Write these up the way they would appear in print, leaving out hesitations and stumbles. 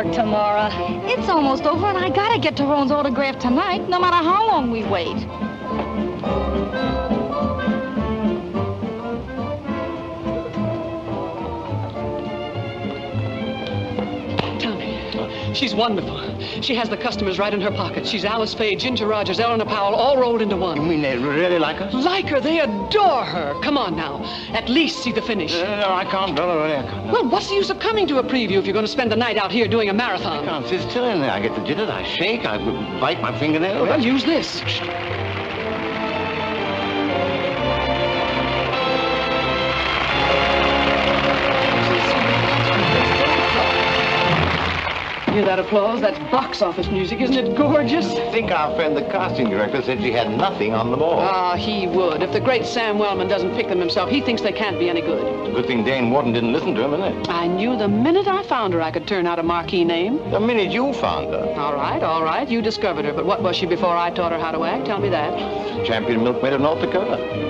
work, Tamara. It's almost over, and I gotta get to Roland's autograph tonight, no matter how long we wait. She's wonderful. She has the customers right in her pocket. She's Alice Faye, Ginger Rogers, Eleanor Powell, all rolled into one. You mean they really like us? Like her? They adore her. Come on now. At least see the finish. No, I can't. No, I can't. No. Well, what's the use of coming to a preview if you're going to spend the night out here doing a marathon? I can't sit still in there. I get the jitters, I shake, I bite my fingernails. Well, use this. Hear that applause? That's box office music. Isn't it gorgeous? I think our friend the casting director said she had nothing on the ball. Ah, he would. If the great Sam Wellman doesn't pick them himself, he thinks they can't be any good. It's a good thing Dane Wharton didn't listen to him, isn't it? I knew the minute I found her I could turn out a marquee name. The minute you found her. All right. You discovered her. But what was she before I taught her how to act? Tell me that. Champion milkmaid of North Dakota.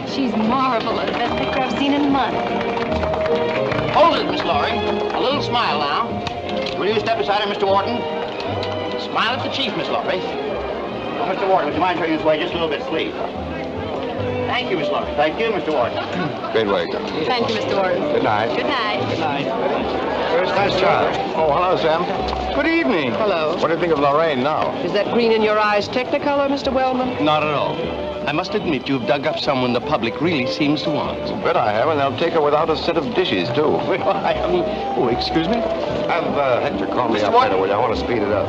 She's marvelous. Best picture I've seen in months. Hold it, Miss Loring. A little smile now. Will you step aside her, Mr. Wharton? Smile at the chief, Miss Loring. Oh, Mr. Wharton, would you mind turning this way just a little bit, please? Thank you, Miss Loring. Thank you, Mr. Wharton. Great work. Thank you, Mr. Wharton. Good night. Good night. Good night. Where's Nice Charlie? Oh, hello, Sam. Good evening. Hello. What do you think of Lorraine now? Is that green in your eyes Technicolor, Mr. Wellman? Not at all. I must admit you've dug up someone the public really seems to want. Bet I have, and they'll take her without a set of dishes, too. Oh, excuse me? Have Hector call me up later, will you? I want to speed it up.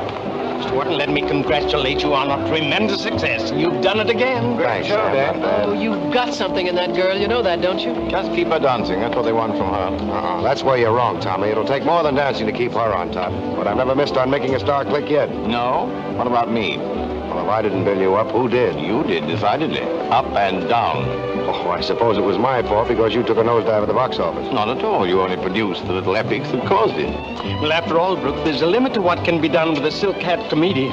Mr. Wharton, let me congratulate you on a tremendous success. You've done it again. Thanks, Sam. Not bad. Oh, you've got something in that girl. You know that, don't you? Just keep her dancing. That's what they want from her. That's where you're wrong, Tommy. It'll take more than dancing to keep her on top. But I've never missed on making a star click yet. No? What about me? Well, if I didn't build you up, who did? You did, decidedly. Up and down. Oh, I suppose it was my fault because you took a nosedive at the box office. Not at all. You only produced the little epics that caused it. Well, after all, Brooke, there's a limit to what can be done with a silk hat comedian.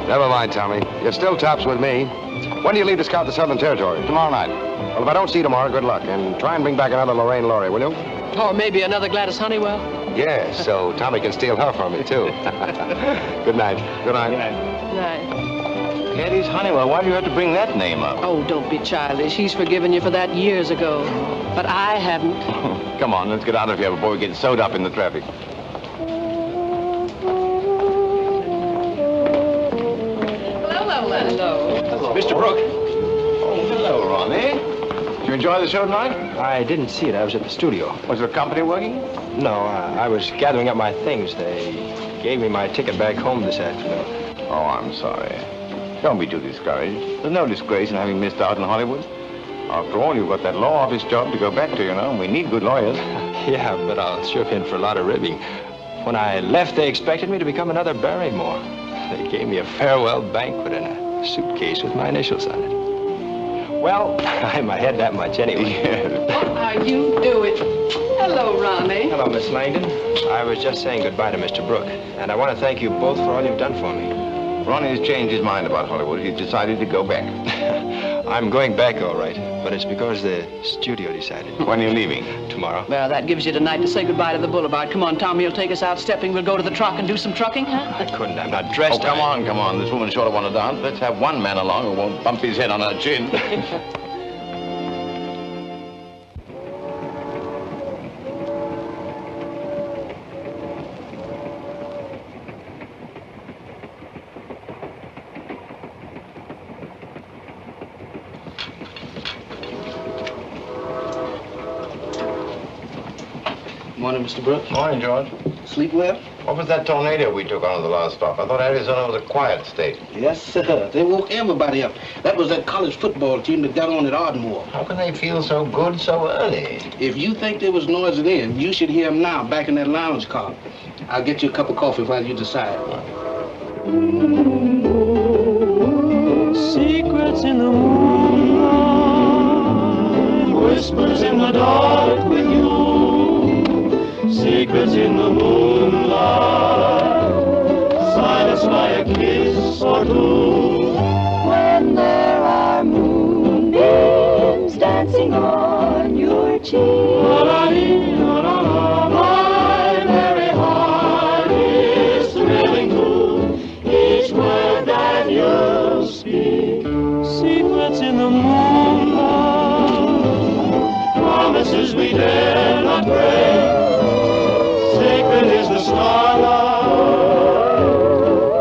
Never mind, Tommy. You're still tops with me. When do you leave to scout the Southern Territory? Tomorrow night. Well, if I don't see you tomorrow, good luck. And try and bring back another Lorraine Laurie, will you? Or maybe another Gladys Honeywell? Yes, so Tommy can steal her from me, too. Good night. Good night. Good night. Right. Gladys Honeywell, why do you have to bring that name up? Oh, don't be childish. He's forgiven you for that years ago. But I haven't. Come on, let's get out of here before we get sewed up in the traffic. Hello, Roland. Hello. Mr. Brooke. Oh, hello, Ronnie. Did you enjoy the show tonight? I didn't see it. I was at the studio. Was the company working? No, I was gathering up my things. They gave me my ticket back home this afternoon. Oh, I'm sorry. Don't be too discouraged. There's no disgrace in having missed out in Hollywood. After all, you've got that law office job to go back to, you know, and we need good lawyers. Yeah, but I'll sure in for a lot of ribbing. When I left, they expected me to become another Barrymore. They gave me a farewell banquet and a suitcase with my initials on it. Well, I'm ahead that much anyway. What are you doing? Hello, Ronnie. Hello, Miss Langdon. I was just saying goodbye to Mr. Brooke, and I want to thank you both for all you've done for me. Ronnie has changed his mind about Hollywood. He's decided to go back. I'm going back, all right, but it's because the studio decided. When are you leaving? Tomorrow. Well, that gives you tonight to say goodbye to the boulevard. Come on, Tommy will take us out stepping. We'll go to the truck and do some trucking, huh? I couldn't. I'm not dressed. Oh, come on. This woman sure to want to dance. Let's have one man along who won't bump his head on her chin. Morning, Mr. Brooks. Morning, George. Sleep well? What was that tornado we took on at the last stop? I thought Arizona was a quiet state. Yes, sir. They woke everybody up. That was that college football team that got on at Ardmore. How can they feel so good so early? If you think there was noise then, you should hear them now back in that lounge car. I'll get you a cup of coffee while you decide. Secrets in the moonlight, whispers in the dark with you. Secrets in the moonlight. kiss or two. When there are moonbeams dancing on your cheek. My very heart is thrilling too. Each word that you speak. Secrets in the moonlight. Promises we dare not break. Sacred is the starlight,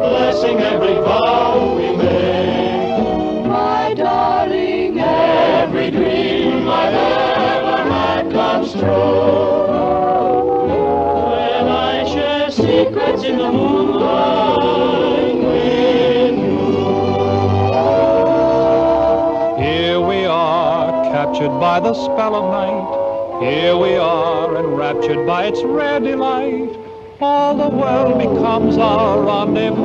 blessing every vow we make. My darling, every dream I've ever had comes true. When I share secrets in the moonlight with you. Here we are, captured by the spell of night. Here we are, enraptured by its rare delight. All the world becomes our rendezvous.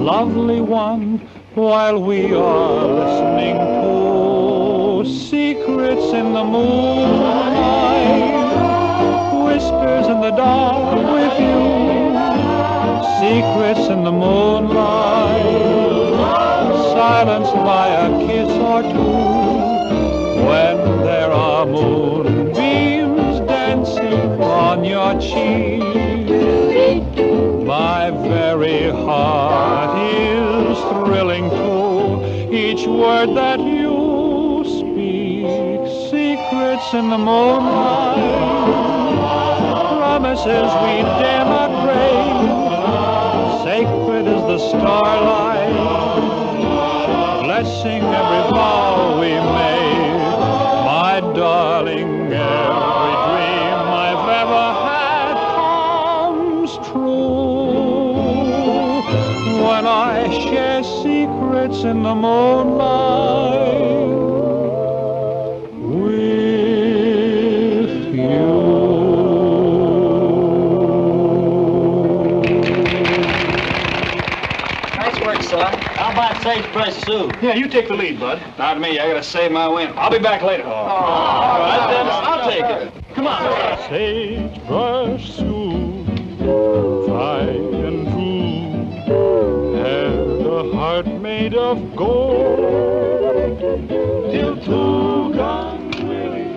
Lovely one, while we are listening to secrets in the moonlight, whispers in the dark with you. Secrets in the moonlight, silenced by a kiss or two. When there are moonbeams dancing on your cheek, my very heart is thrilling too. Each word that you speak, secrets in the moonlight, promises we dare not break. Sacred is the starlight, blessing every vow we make. My darling, every dream I've ever had comes true. When I share secrets in the moonlight with you. Nice work, son. How about sagebrush soup? Yeah, you take the lead, bud. Not me. I gotta save my wind. I'll be back later. All right, then. I'll take it. Come on. Sagebrush soup, tried and true, had a heart made of gold, till two gone Willie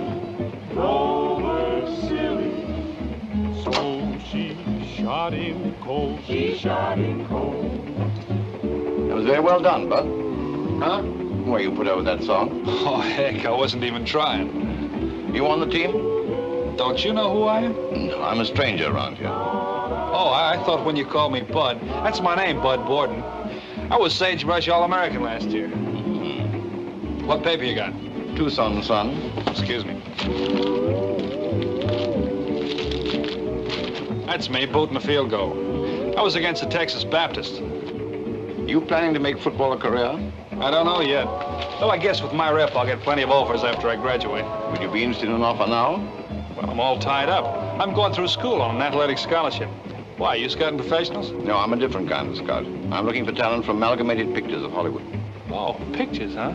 drove her silly, so she shot him cold. She shot him cold. It was very well done, Bud. Huh? Where you put over that song. Oh, heck, I wasn't even trying. You on the team? Don't you know who I am? No, I'm a stranger around here. Oh, I thought when you called me Bud. That's my name, Bud Borden. I was Sagebrush All-American last year. What paper you got? Tucson Sun. Excuse me. That's me, booting the field goal. I was against the Texas Baptist. You planning to make football a career? I don't know yet. Well, I guess with my rep, I'll get plenty of offers after I graduate. Would you be interested in an offer now? Well, I'm all tied up. I'm going through school on an athletic scholarship. Why, you scouting professionals? No, I'm a different kind of scout. I'm looking for talent from Amalgamated Pictures of Hollywood. Oh, pictures, huh?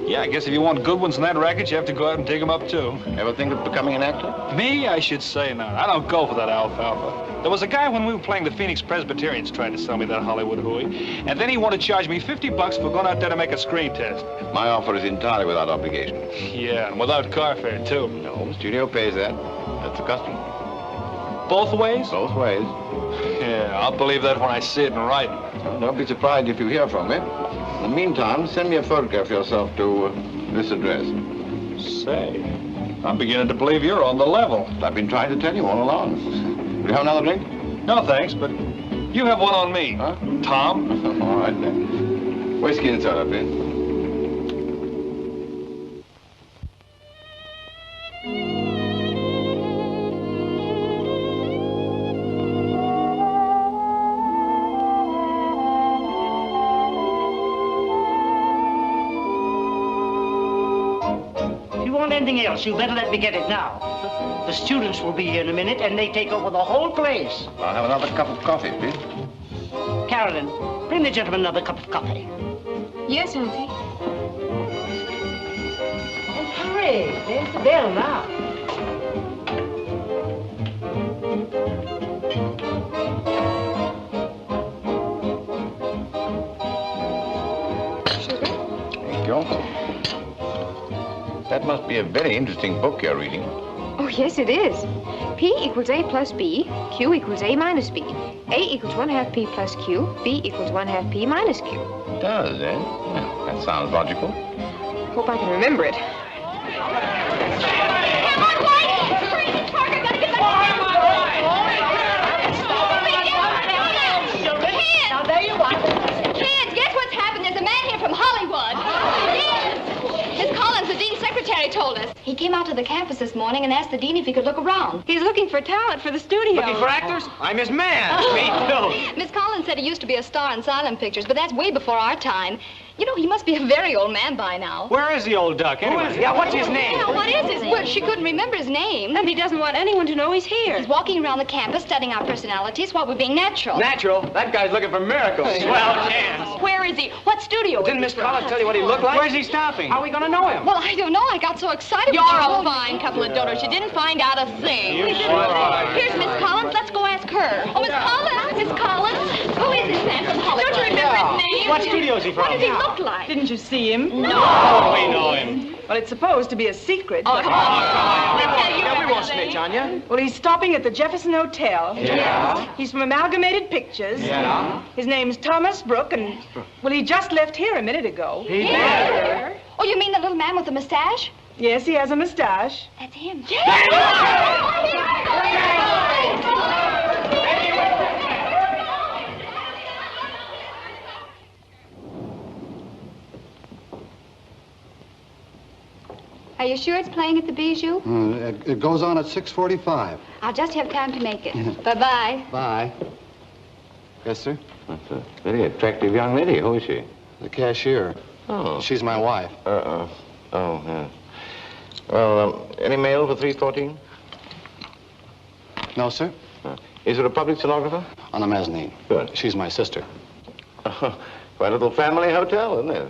Yeah, I guess if you want good ones in that racket, you have to go out and dig them up, too. Ever think of becoming an actor? Me? I should say not. I don't go for that alfalfa. There was a guy when we were playing the Phoenix Presbyterians trying to sell me that Hollywood hooey, and then he wanted to charge me $50 for going out there to make a screen test. My offer is entirely without obligation. Yeah, and without car fare, too. No, studio pays that. That's the custom. Both ways? Both ways. Yeah, I'll believe that when I see it in writing. Well, don't be surprised if you hear from me. In the meantime, send me a photograph of yourself to this address. Say, I'm beginning to believe you're on the level. I've been trying to tell you all along. Will you have another drink? No, thanks, but you have one on me. Huh? Tom? All right, then. Whiskey and soda, please. If you want anything else, you better let me get it now. The students will be here in a minute, and they take over the whole place. I'll have another cup of coffee, please. Carolyn, bring the gentleman another cup of coffee. Yes, Auntie. And hurry, there's the bell now. Well, that must be a very interesting book you're reading. Oh, yes, it is. P equals A plus B, Q equals A minus B. A equals 1/2 P plus Q, B equals 1/2 P minus Q. It does, eh? Well, that sounds logical. Hope I can remember it. Now, there you are. Kids, guess what's happened? There's a man here from Hollywood. Yes. Miss Collins, the dean's secretary, told us. He came out to the campus this morning and asked the dean if he could look around. He's looking for talent for the studio. Looking for actors? I'm his man. Me too. Miss Collins said he used to be a star in silent pictures, but that's way before our time. You know, he must be a very old man by now. Where is the old duck, anyway? Yeah, what's his name? Yeah, what is his name? Well, she couldn't remember his name. And he doesn't want anyone to know he's here. He's walking around the campus studying our personalities while we're being natural. Natural? That guy's looking for miracles. Swell chance. Where is he? What studio? Didn't Miss Collins tell you what he looked like? Where's he stopping? How are we going to know him? Well, I don't know. I got so excited. You're a fine couple of doters. You didn't find out a thing. You sure are. Here's Miss Collins. Let's go ask her. Oh, Miss Collins. Miss Collins. Who is this man from Hollywood? Don't you remember his name? What studio is he from? What does he look like? Didn't you see him? No. Oh, we know him. Well, it's supposed to be a secret. Oh, but- come on. Yeah, we won't snitch on you. Well, he's stopping at the Jefferson Hotel. Yeah. He's from Amalgamated Pictures. Yeah. His name's Thomas Brooke, and, well, he just left here a minute ago. He Here? Oh, you mean the little man with the mustache? Yes, he has a mustache. That's him. Are you sure it's playing at the Bijou? It goes on at 6:45. I'll just have time to make it. Bye-bye. Bye. Yes, sir? That's a very attractive young lady. Who is she? The cashier. Oh. She's my wife. Oh, yeah. Well, any mail for 314? No, sir? Is it a public stenographer? On the mezzanine. Good. She's my sister. Oh, quite a little family hotel, isn't it?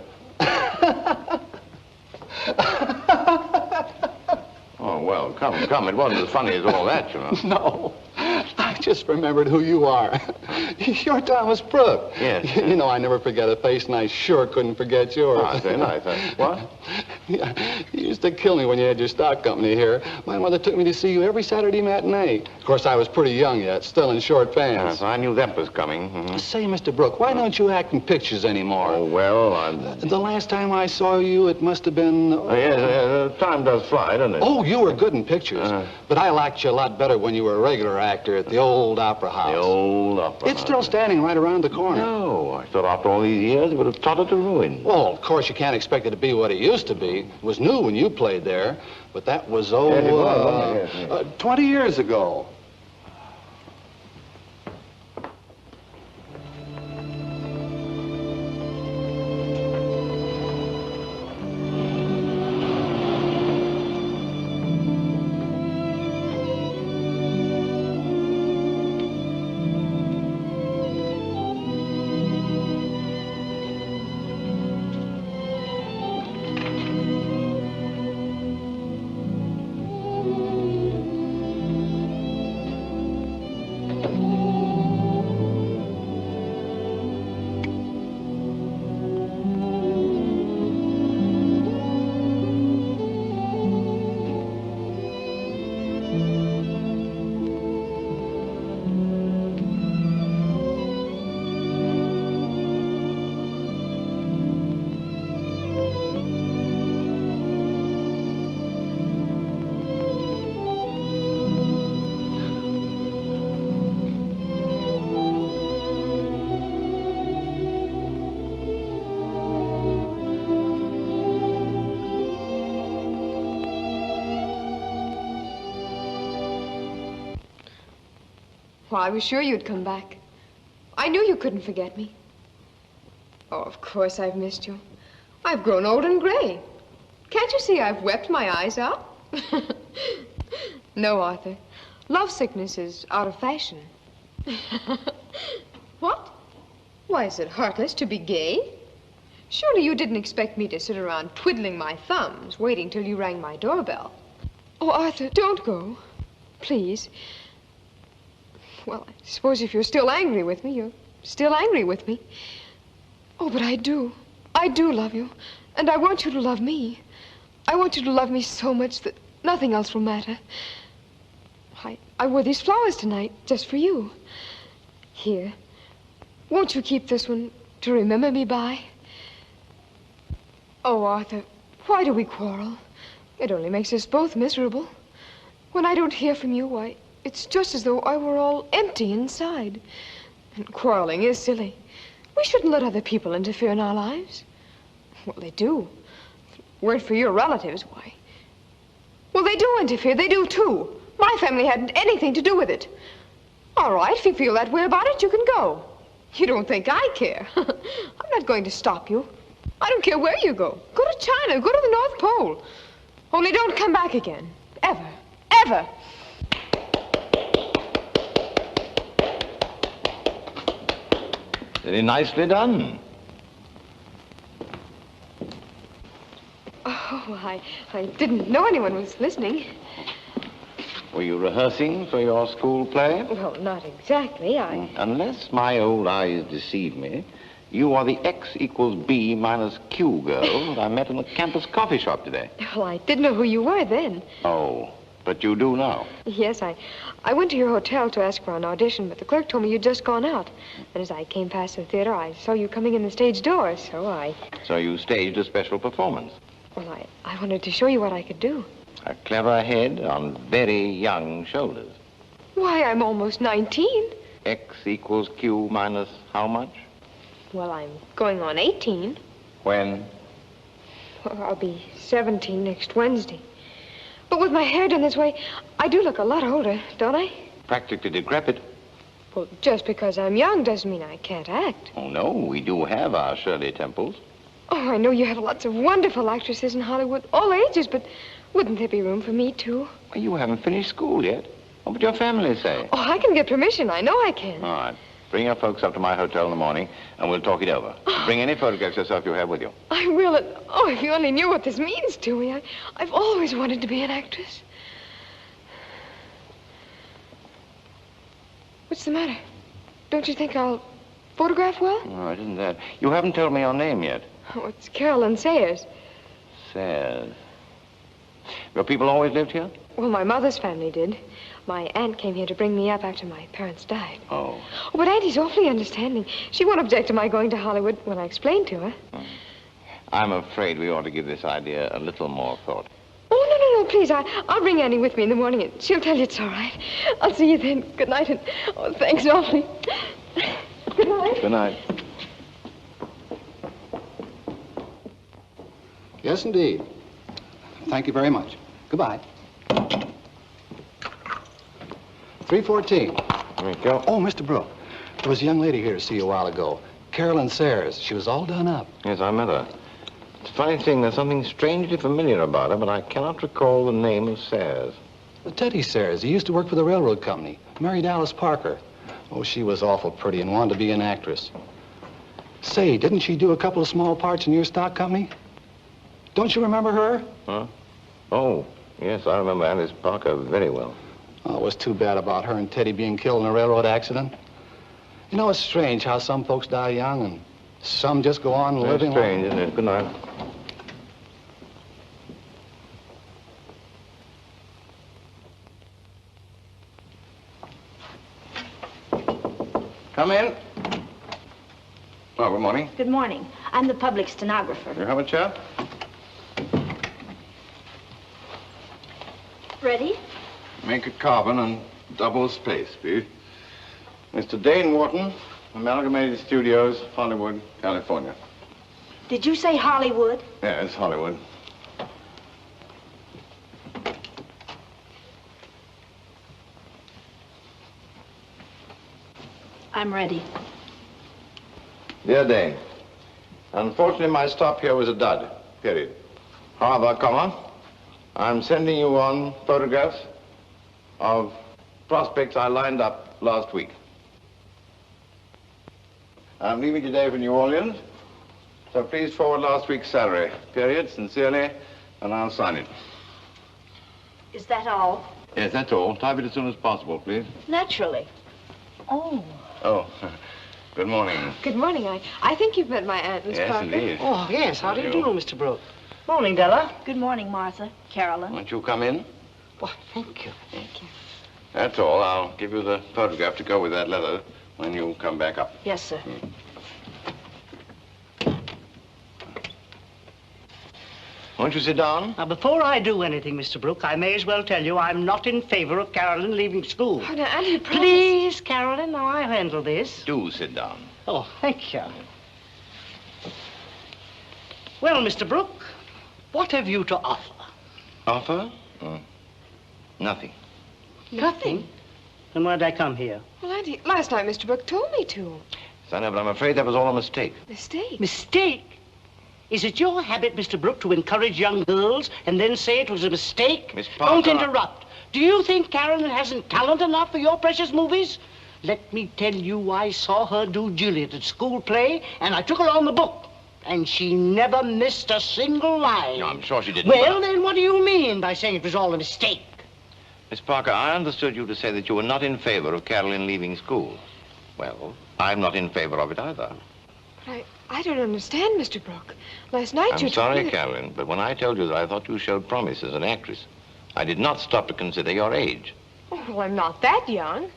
Oh, well, come. It wasn't as funny as all that, you know. No. I just remembered who you are. You're Thomas Brooke. Yes. You know, I never forget a face, and I sure couldn't forget yours. Oh, very nice. What? Yeah, you used to kill me when you had your stock company here. My mother took me to see you every Saturday matinee. Of course, I was pretty young yet, still in short pants. Yes, I knew that was coming. Mm-hmm. Say, Mr. Brooke, why don't you act in pictures anymore? Oh, well, The last time I saw you, it must have been... yes, time does fly, doesn't it? Oh, you were good in pictures. But I liked you a lot better when you were a regular actor at the old opera house. The old opera It's house. still standing right around the corner. No, I thought after all these years it would have tottered to ruin. Well, of course, you can't expect it to be what it used to be. It was new when you played there, but that was, Yes, it was, wasn't it? Yes. 20 years ago. Well, I was sure you'd come back. I knew you couldn't forget me. Oh, of course I've missed you. I've grown old and gray. Can't you see I've wept my eyes out? No, Arthur. Love sickness is out of fashion. What? Why, is it heartless to be gay? Surely you didn't expect me to sit around twiddling my thumbs, waiting till you rang my doorbell. Oh, Arthur, don't go. Please. Well, I suppose if you're still angry with me, you're still angry with me. Oh, but I do. I do love you. And I want you to love me. I want you to love me so much that nothing else will matter. I wore these flowers tonight just for you. Here. Won't you keep this one to remember me by? Oh, Arthur, why do we quarrel? It only makes us both miserable. When I don't hear from you, why, it's just as though I were all empty inside. And quarreling is silly. We shouldn't let other people interfere in our lives. Well, they do. If it weren't for your relatives, why? Well, they do interfere. They do, too. My family hadn't anything to do with it. All right, if you feel that way about it, you can go. You don't think I care. I'm not going to stop you. I don't care where you go. Go to China. Go to the North Pole. Only don't come back again. Ever. Ever. Very nicely done. Oh, I didn't know anyone was listening. Were you rehearsing for your school play? Well, not exactly. Unless my old eyes deceive me, you are the X equals B minus Q girl that I met in the campus coffee shop today. Well, I didn't know who you were then. Oh, but you do now. Yes, I went to your hotel to ask for an audition, but the clerk told me you'd just gone out. And as I came past the theater, I saw you coming in the stage door, so So you staged a special performance. Well, I wanted to show you what I could do. A clever head on very young shoulders. Why, I'm almost 19. X equals Q minus how much? Well, I'm going on 18. When? Well, I'll be 17 next Wednesday. But with my hair done this way, I do look a lot older, don't I? Practically decrepit. Well, just because I'm young doesn't mean I can't act. Oh, no, we do have our Shirley Temples. Oh, I know you have lots of wonderful actresses in Hollywood, all ages, but wouldn't there be room for me, too? Well, you haven't finished school yet. What would your family say? Oh, I can get permission. I know I can. All right. Bring your folks up to my hotel in the morning, and we'll talk it over. Bring any photographs yourself you have with you. I will. Oh, if you only knew what this means to me. I've always wanted to be an actress. What's the matter? Don't you think I'll photograph well? No, it isn't that. You haven't told me your name yet. Oh, it's Carolyn Sayers. Sayers. Your people always lived here? Well, my mother's family did. My aunt came here to bring me up after my parents died. Oh. Oh, but Auntie's awfully understanding. She won't object to my going to Hollywood when I explain to her. I'm afraid we ought to give this idea a little more thought. Oh, no, please. I'll bring Annie with me in the morning, and she'll tell you it's all right. I'll see you then. Good night, and oh, thanks awfully. Good night. Good night. Yes, indeed. Thank you very much. Goodbye. 314. There we go. Oh, Mr. Brooke, there was a young lady here to see you a while ago. Carolyn Sayers. She was all done up. Yes, I met her. It's a funny thing, there's something strangely familiar about her, but I cannot recall the name of Sayers. Teddy Sayers. He used to work for the railroad company. Married Alice Parker. Oh, she was awful pretty and wanted to be an actress. Say, didn't she do a couple of small parts in your stock company? Don't you remember her? Huh? Oh, yes, I remember Alice Parker very well. Oh, it was too bad about her and Teddy being killed in a railroad accident. You know, it's strange how some folks die young and some just go on living. It's strange, isn't it? Good night. Come in. Oh, good morning. Good morning. I'm the public stenographer. You have a chair? Ready? Make it carbon and double space, please. Mr. Dane Wharton, Amalgamated Studios, Hollywood, California. Did you say Hollywood? Yes, Hollywood. I'm ready. Dear Dane, unfortunately my stop here was a dud, period. However, I'm sending you on photographs of prospects I lined up last week. I'm leaving today for New Orleans, so please forward last week's salary, period, sincerely, and I'll sign it. Is that all? Yes, that's all. Type it as soon as possible, please. Naturally. Oh. Oh, Good morning. Good morning. I think you've met my aunt, Miss Yes, Parker. indeed. Oh, yes. How do you do, Hello. Mr. Brooke? Morning, Della. Good morning, Martha. Carolyn. Won't you come in? Why, thank you. Thank you. That's all. I'll give you the photograph to go with that letter when you come back up. Yes, sir. Won't you sit down? Now, before I do anything, Mr. Brooke, I may as well tell you I'm not in favor of Carolyn leaving school. Oh, now, Auntie, promise. Please, Carolyn, now I'll handle this. Do sit down. Oh, thank you. Well, Mr. Brooke, what have you to offer? Offer? Nothing. Nothing? Then why'd I come here? Well, Auntie, last night Mr. Brooke told me to. Son, but I'm afraid that was all a mistake. Mistake? Mistake? Is it your habit, Mr. Brooke, to encourage young girls and then say it was a mistake? Miss Parker. Don't interrupt. Do you think Carolyn hasn't talent enough for your precious movies? Let me tell you, I saw her do Juliet at school play, and I took her on the book. And she never missed a single line. No, I'm sure she didn't. Well, then what do you mean by saying it was all a mistake? Miss Parker, I understood you to say that you were not in favor of Carolyn leaving school. Well, I'm not in favor of it either. But I don't understand, Mr. Brooke. Last night you I'm told me sorry, that... Carolyn, but when I told you that I thought you showed promise as an actress, I did not stop to consider your age. Oh, well, I'm not that young.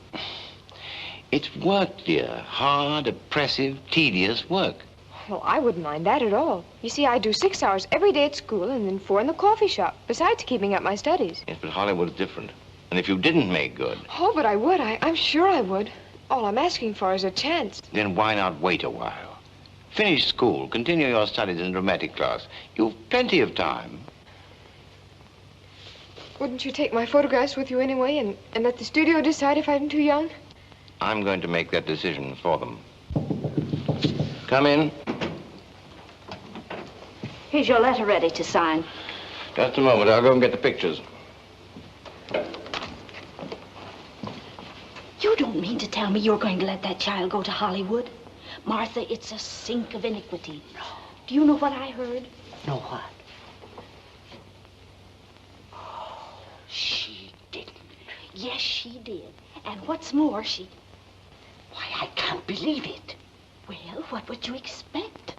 It's work, dear. Hard, oppressive, tedious work. Well, I wouldn't mind that at all. You see, I do 6 hours every day at school and then 4 in the coffee shop, besides keeping up my studies. Yes, but Hollywood's different. And if you didn't make good, Oh, but I would. I'm sure I would. All I'm asking for is a chance. then why not wait a while? Finish school, continue your studies in dramatic class. You've plenty of time. Wouldn't you take my photographs with you anyway and let the studio decide if I'm too young? I'm going to make that decision for them. Come in. Here's your letter ready to sign. Just a moment. I'll go and get the pictures. You don't mean to tell me you're going to let that child go to Hollywood? Martha, it's a sink of iniquity. Do you know what I heard? No, what? Oh, she didn't. Yes, she did. And what's more, she... Why, I can't believe it. Well, what would you expect?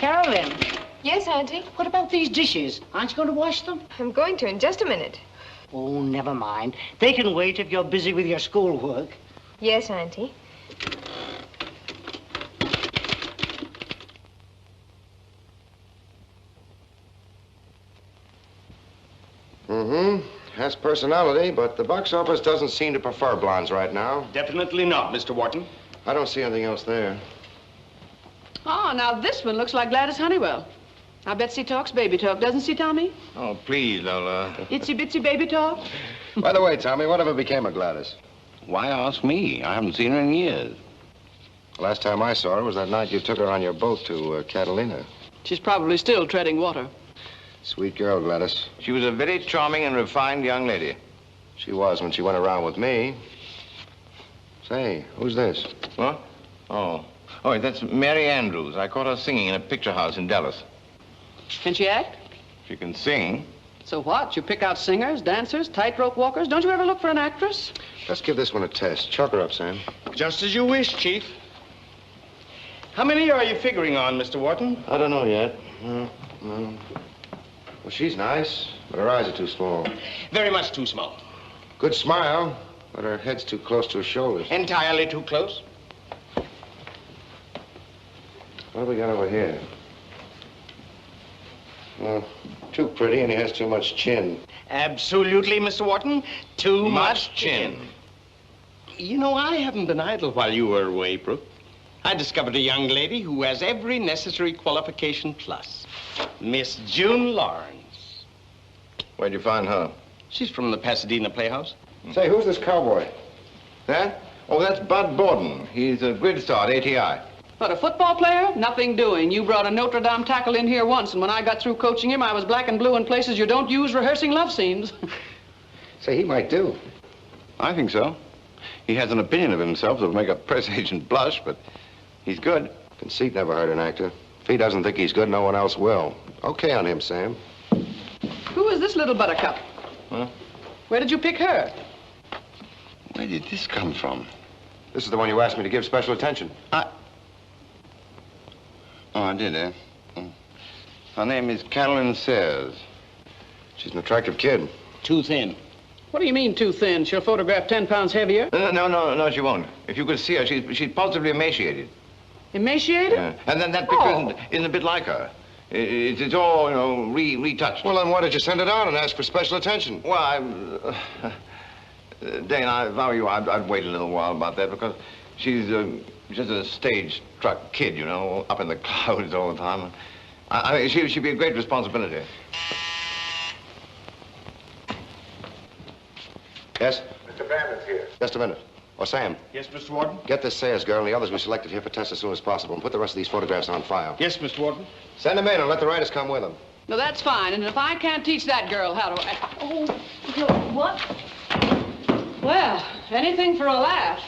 Carolyn. Yes, Auntie? What about these dishes? Aren't you going to wash them? I'm going to in just a minute. Oh, never mind. They can wait if you're busy with your schoolwork. Yes, Auntie. Has personality, but the box office doesn't seem to prefer blondes right now. Definitely not, Mr. Wharton. I don't see anything else there. Oh, now this one looks like Gladys Honeywell. I bet she talks baby talk, doesn't she, Tommy? Oh, please, Lola. Itsy bitsy baby talk? By the way, Tommy, whatever became of Gladys? Why ask me? I haven't seen her in years. Last time I saw her was that night you took her on your boat to Catalina. She's probably still treading water. Sweet girl, Gladys. She was a very charming and refined young lady. She was when she went around with me. Say, who's this? What? Oh, that's Mary Andrews. I caught her singing in a picture house in Dallas. Can she act? She can sing. So what? You pick out singers, dancers, tightrope walkers? Don't you ever look for an actress? Let's give this one a test. Chalk her up, Sam. Just as you wish, Chief. How many are you figuring on, Mr. Wharton? I don't know yet. Well, she's nice, but her eyes are too small. Very much too small. Good smile, but her head's too close to her shoulders. Entirely too close. What have we got over here? Well, too pretty, and he has too much chin. Absolutely, Mr. Wharton. Too much chin. You know, I haven't been idle while you were away, Brooke. I discovered a young lady who has every necessary qualification plus. Miss June Lawrence. Where'd you find her? She's from the Pasadena Playhouse. Say, who's this cowboy? That? Oh, that's Bud Borden. He's a grid star at ATI. What, a football player? Nothing doing. You brought a Notre Dame tackle in here once, and when I got through coaching him, I was black and blue in places you don't use rehearsing love scenes. Say, he might do. I think so. He has an opinion of himself that'll make a press agent blush, but he's good. Conceit never hurt an actor. If he doesn't think he's good, no one else will. Okay on him, Sam. Who is this little buttercup? Huh? Where did you pick her? Where did this come from? This is the one you asked me to give special attention. Oh, I did, eh? Her name is Carolyn Sayers. She's an attractive kid. Too thin. What do you mean, too thin? She'll photograph 10 pounds heavier? No, she won't. If you could see her, she's positively emaciated. Emaciated? Yeah. And then that picture isn't a bit like her. It's all, you know, retouched. Well, then why did you send it on and ask for special attention? Well, Dane, if I were you, I'd wait a little while about that, because she's just a stage struck kid, you know, up in the clouds all the time. I mean, she'd be a great responsibility. Yes? Mr. Brandon's here. Just a minute. Oh, Sam. Yes, Mr. Warden? Get this Sayers girl and the others we selected here for tests as soon as possible, and put the rest of these photographs on file. Yes, Mr. Warden. Send them in and let the writers come with them. No, that's fine. And if I can't teach that girl how to act... Oh, what? Well, anything for a laugh.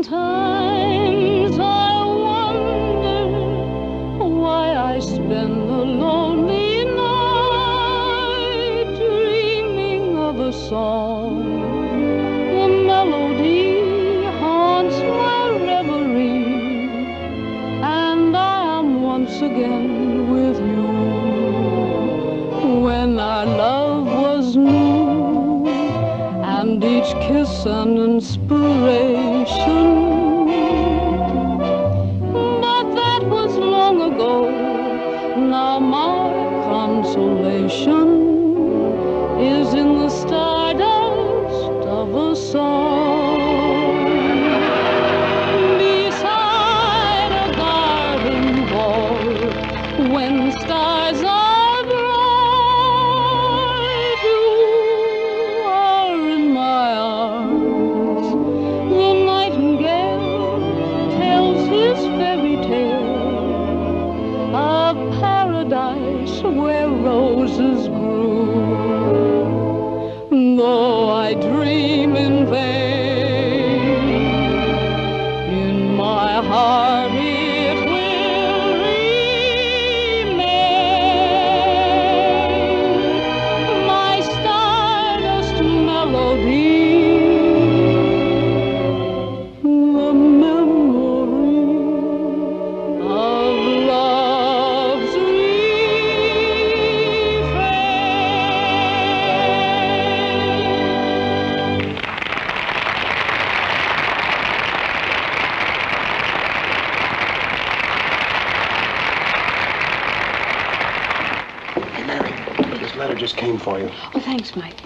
Sometimes I wonder why I spend the lonely night dreaming of a song. The melody haunts my reverie, and I am once again with you. When our love was new, and each kiss an inspiration. But that was long ago. Now my consolation is in the stardust of a song. Beside a garden wall, when stars are bright, you are in my arms. The nightingale tells his fairy tale of paradise where roses grew. Though I dream in vain, in my heart it will remain, my stardust melody, the memory of love's Hey, Mary, this letter just came for you. Oh, thanks, Mike.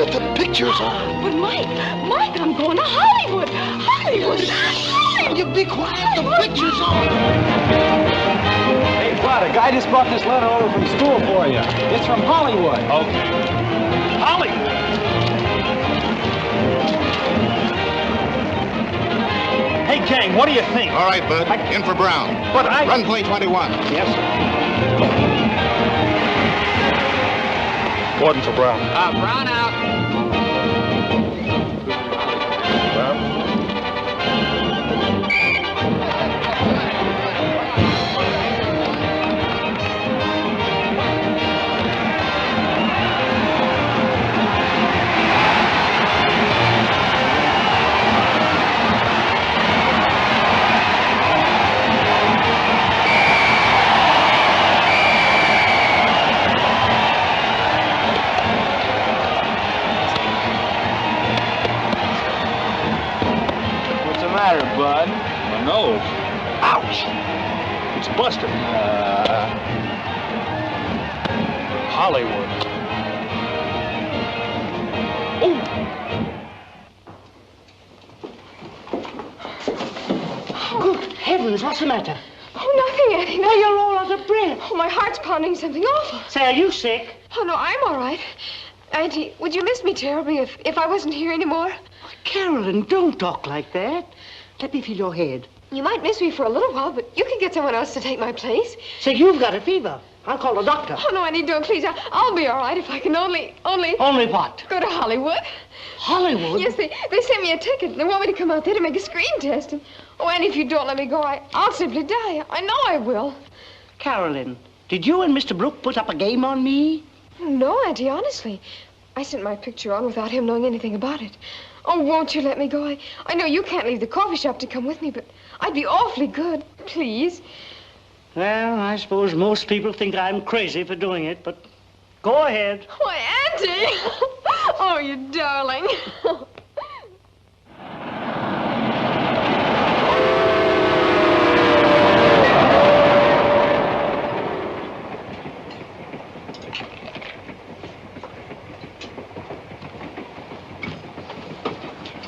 The pictures are. But Mike, I'm going to Hollywood. Hollywood. You be quiet. The pictures are. Hey, Bud, a guy just brought this letter over from school for you. It's from Hollywood. Okay. Hollywood? Hey, Kane, what do you think? All right, Bud. In for Brown. But I... Run play 21. Yes, sir. Warden for Brown. Brown out. Bud. My nose. Ouch! It's busted. Hollywood. Oh! Good heavens. heavens, what's the matter? Oh, nothing, Auntie. Why, you're all out of breath. Oh, my heart's pounding something awful. Say, are you sick? Oh, no, I'm all right. Auntie, would you miss me terribly if I wasn't here anymore? Carolyn, don't talk like that. Let me feel your head. You might miss me for a little while, but you can get someone else to take my place. Say, you've got a fever. I'll call a doctor. Oh, no, Auntie, don't, please. I'll be all right if I can only... Only what? Go to Hollywood. Hollywood? Yes, they sent me a ticket. They want me to come out there to make a screen test. And, oh, Auntie, if you don't let me go, I'll simply die. I know I will. Carolyn, did you and Mr. Brooke put up a game on me? No, Auntie, honestly. I sent my picture on without him knowing anything about it. Oh, won't you let me go? I know you can't leave the coffee shop to come with me, but I'd be awfully good. Please. Well, I suppose most people think I'm crazy for doing it, but go ahead. Why, Auntie! Oh, you darling.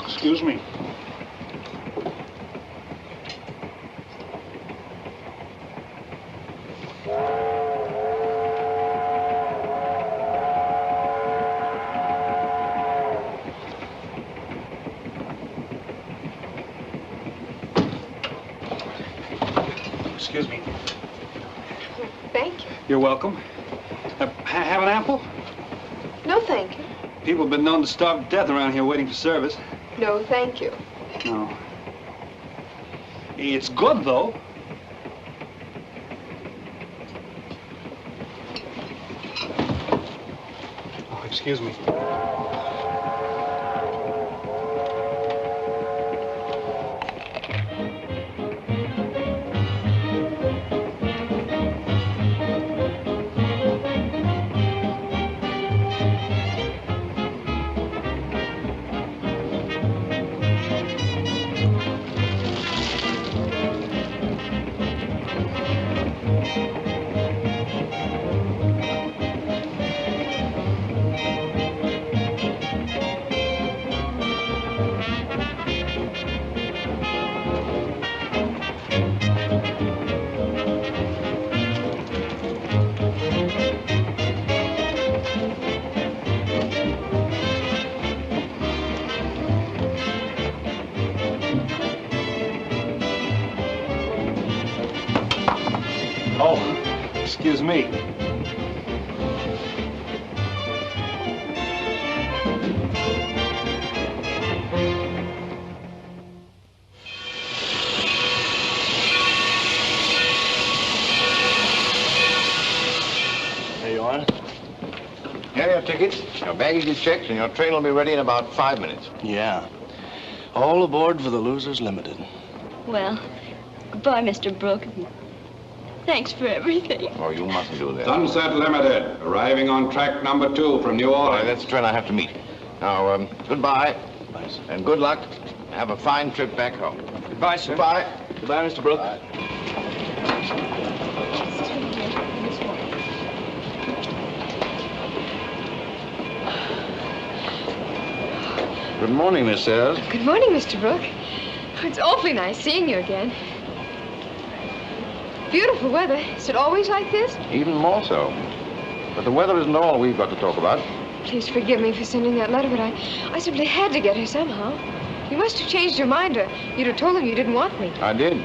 Excuse me. Excuse me. Thank you. You're welcome. Have an apple? No, thank you. People have been known to starve to death around here waiting for service. No, thank you. No. It's good, though. Oh, excuse me. Excuse me. There you are. Here are your tickets. Your baggage is checked, and your train will be ready in about 5 minutes. Yeah. All aboard for the Losers Limited. Well, goodbye, Mr. Brooke. Thanks for everything. Oh, you mustn't do that. Sunset Limited, arriving on track number 2 from New Orleans. That's the train I have to meet. Now, goodbye. Goodbye, sir. And good luck. Have a fine trip back home. Goodbye, sir. Goodbye. Goodbye, Mr. Brooke. Good morning, Miss Sayers. Good morning, Mr. Brooke. It's awfully nice seeing you again. Beautiful weather. Is it always like this? Even more so. But the weather isn't all we've got to talk about. Please forgive me for sending that letter, but I simply had to get her somehow. You must have changed your mind, or you'd have told him you didn't want me. I did.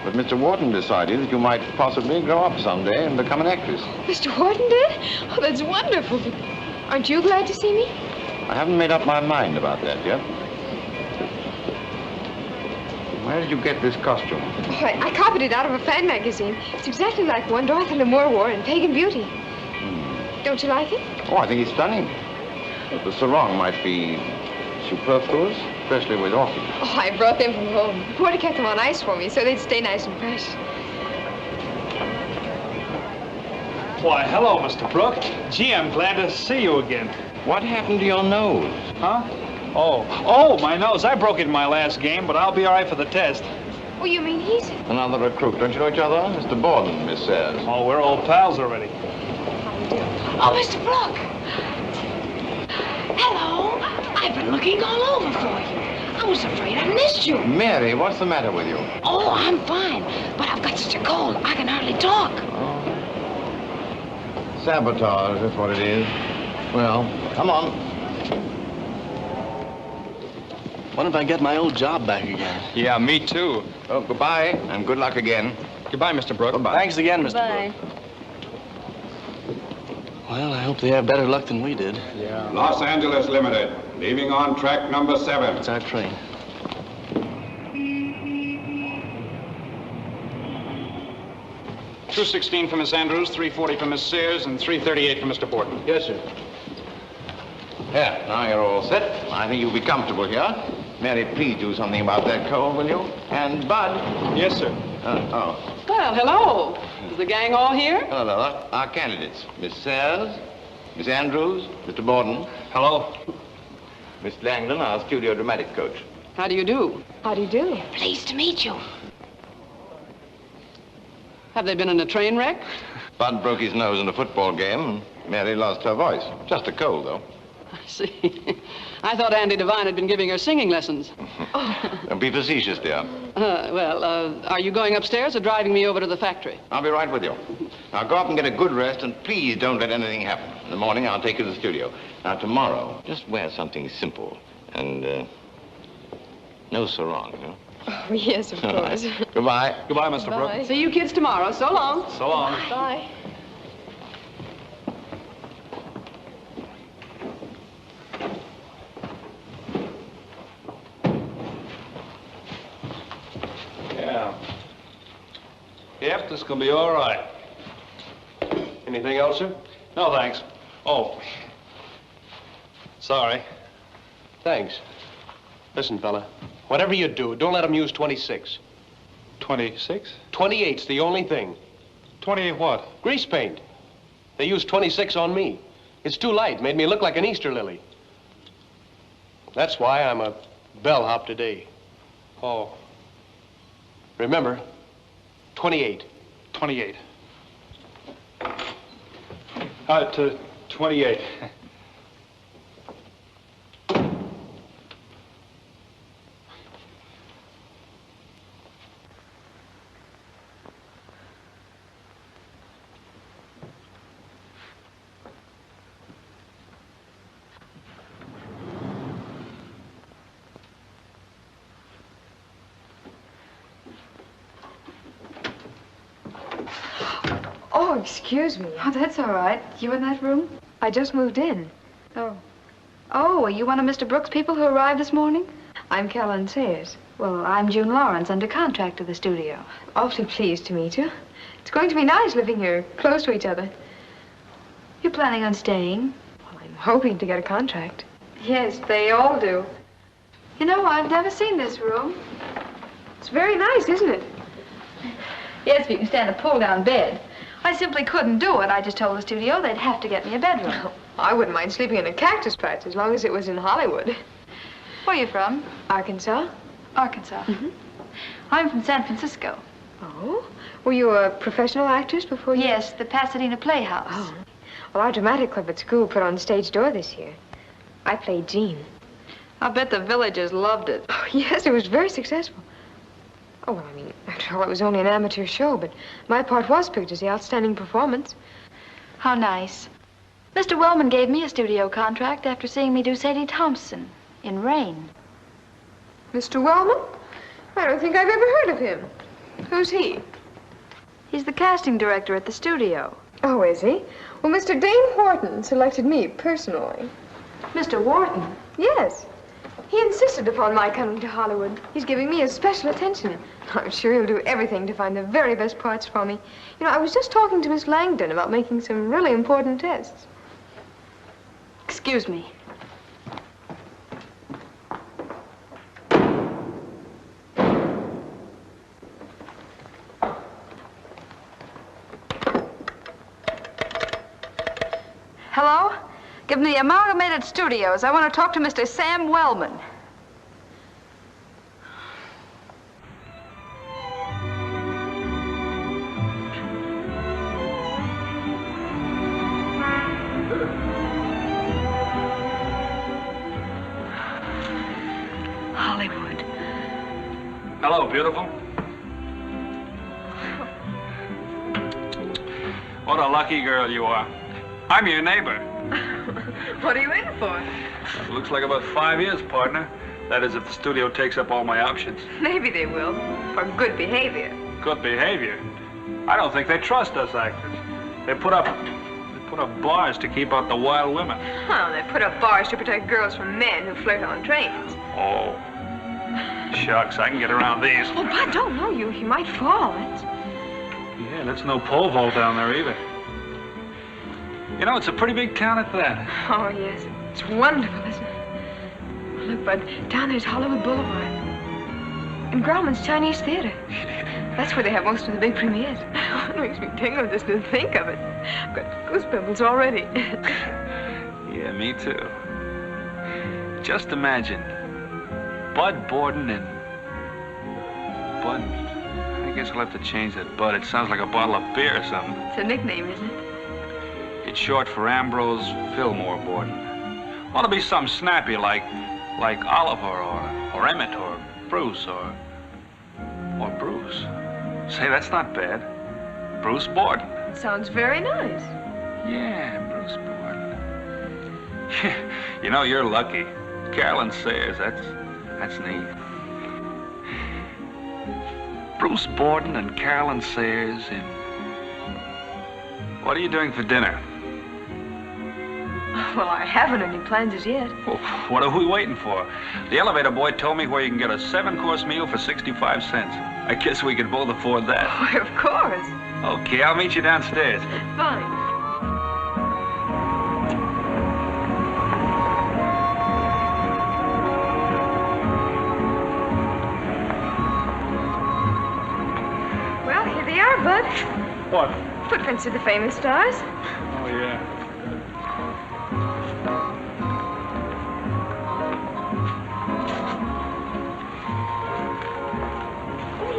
But Mr. Wharton decided that you might possibly grow up someday and become an actress. Mr. Wharton did? Oh, that's wonderful. But aren't you glad to see me? I haven't made up my mind about that yet. Where did you get this costume? Oh, I copied it out of a fan magazine. It's exactly like one Dorothy L'Amour wore in Pagan Beauty. Don't you like it? Oh, I think it's stunning. But the sarong might be superfluous, especially with orchids. Oh, I brought them from home. The porter kept them on ice for me so they'd stay nice and fresh. Why, hello, Mr. Brooke. Gee, I'm glad to see you again. What happened to your nose? Huh? Oh, my nose. I broke it in my last game, but I'll be all right for the test. Oh, you mean he's... Another recruit. Don't you know each other? Mr. Borden, Miss Sayers. Oh, we're old pals already. Oh, Mr. Brooke. Hello. I've been looking all over for you. I was afraid I missed you. Mary, what's the matter with you? Oh, I'm fine, but I've got such a cold, I can hardly talk. Oh. Sabotage, that's what it is. Well, come on. What if I get my old job back again? Yeah, me too. Oh, goodbye, and good luck again. Goodbye, Mr. Brooke. Goodbye. Thanks again, Mr. Bye. Brooke. Well, I hope they have better luck than we did. Yeah. Los Angeles Limited, leaving on track number 7. It's our train. $2.16 for Miss Andrews, $3.40 for Miss Sears, and $3.38 for Mr. Borden. Yes, sir. Yeah, now you're all set. I think you'll be comfortable here. Mary, please do something about that cold, will you? And Bud. Yes, sir. Oh. Well, hello. Is the gang all here? Hello, our candidates. Miss Sears, Miss Andrews, Mr. Borden. Hello. Miss Langdon, our studio dramatic coach. How do you do? How do you do? Pleased to meet you. Have they been in a train wreck? Bud broke his nose in a football game, and Mary lost her voice. Just a cold, though. I see. I thought Andy Devine had been giving her singing lessons. Don't be facetious, dear. Are you going upstairs or driving me over to the factory? I'll be right with you. Now, go up and get a good rest, and please don't let anything happen. In the morning, I'll take you to the studio. Now, tomorrow, just wear something simple, and, no sarong, you know? Oh, yes, of course. Goodbye. Goodbye, Mr. Bye. Brooke. See you kids tomorrow. So long. So long. Bye. Yeah. Yep, this is going to be all right. Anything else, sir? No, thanks. Oh. Sorry. Thanks. Listen, fella, whatever you do, don't let them use 26. 26? 28's the only thing. 28 what? Grease paint. They used 26 on me. It's too light, made me look like an Easter lily. That's why I'm a bellhop today. Oh. Remember, 28. 28. To 28. Oh, excuse me. Oh, that's all right. You in that room? I just moved in. Oh. Oh, are you one of Mr. Brooks' people who arrived this morning? I'm Caroline Sayers. Well, I'm June Lawrence, under contract to the studio. Awfully pleased to meet you. It's going to be nice living here, close to each other. You planning on staying? Well, I'm hoping to get a contract. Yes, they all do. You know, I've never seen this room. It's very nice, isn't it? Yes, if you can stand a pull-down bed. I simply couldn't do it. I just told the studio they'd have to get me a bedroom. I wouldn't mind sleeping in a cactus patch as long as it was in Hollywood. Where are you from? Arkansas. Arkansas. Mm-hmm. I'm from San Francisco. Oh? Were you a professional actress before you... Yes, the Pasadena Playhouse. Oh. Well, our dramatic club at school put on Stage Door this year. I played Jean. I'll bet the villagers loved it. Oh, yes, it was very successful. Oh, well, I mean, after all, it was only an amateur show, but my part was picked as the outstanding performance. How nice. Mr. Wellman gave me a studio contract after seeing me do Sadie Thompson in Rain. Mr. Wellman? I don't think I've ever heard of him. Who's he? He's the casting director at the studio. Oh, is he? Well, Mr. Dane Wharton selected me personally. Mr. Wharton? Yes. He insisted upon my coming to Hollywood. He's giving me his special attention. I'm sure he'll do everything to find the very best parts for me. You know, I was just talking to Miss Langdon about making some really important tests. Excuse me. Hello? Give me the Amalgamated Studios. I want to talk to Mr. Sam Wellman. Hollywood. Hello, beautiful. What a lucky girl you are. I'm your neighbor. What are you in for? It looks like about 5 years, partner. That is, if the studio takes up all my options. Maybe they will, for good behavior. Good behavior? I don't think they trust us actors. They put up bars to keep out the wild women. Oh, they put up bars to protect girls from men who flirt on trains. Oh, shucks, I can get around these. Oh, Bud, don't know you. You might fall. Yeah, that's no pole vault down there either. You know, it's a pretty big town at that. Oh, yes. It's wonderful, isn't it? Look, Bud, down there's Hollywood Boulevard. And Grauman's Chinese Theater. That's where they have most of the big premieres. It makes me tingle just to think of it. I've got goosebumps already. Yeah, me too. Just imagine Bud Borden and Bud. I guess we'll have to change that Bud. It sounds like a bottle of beer or something. It's a nickname, isn't it? It's short for Ambrose Fillmore Borden. Want to be something snappy like Oliver or Emmett or Bruce or Bruce. Say, that's not bad. Bruce Borden. Sounds very nice. Yeah, Bruce Borden. You know, you're lucky. Carolyn Sayers, that's neat. Bruce Borden and Carolyn Sayers in... What are you doing for dinner? Well, I haven't any plans as yet. Well, what are we waiting for? The elevator boy told me where you can get a 7-course meal for 65 cents. I guess we could both afford that. Why, of course. Okay, I'll meet you downstairs. Fine. Well, here they are, Bud. What? Footprints of the famous stars. Oh, yeah.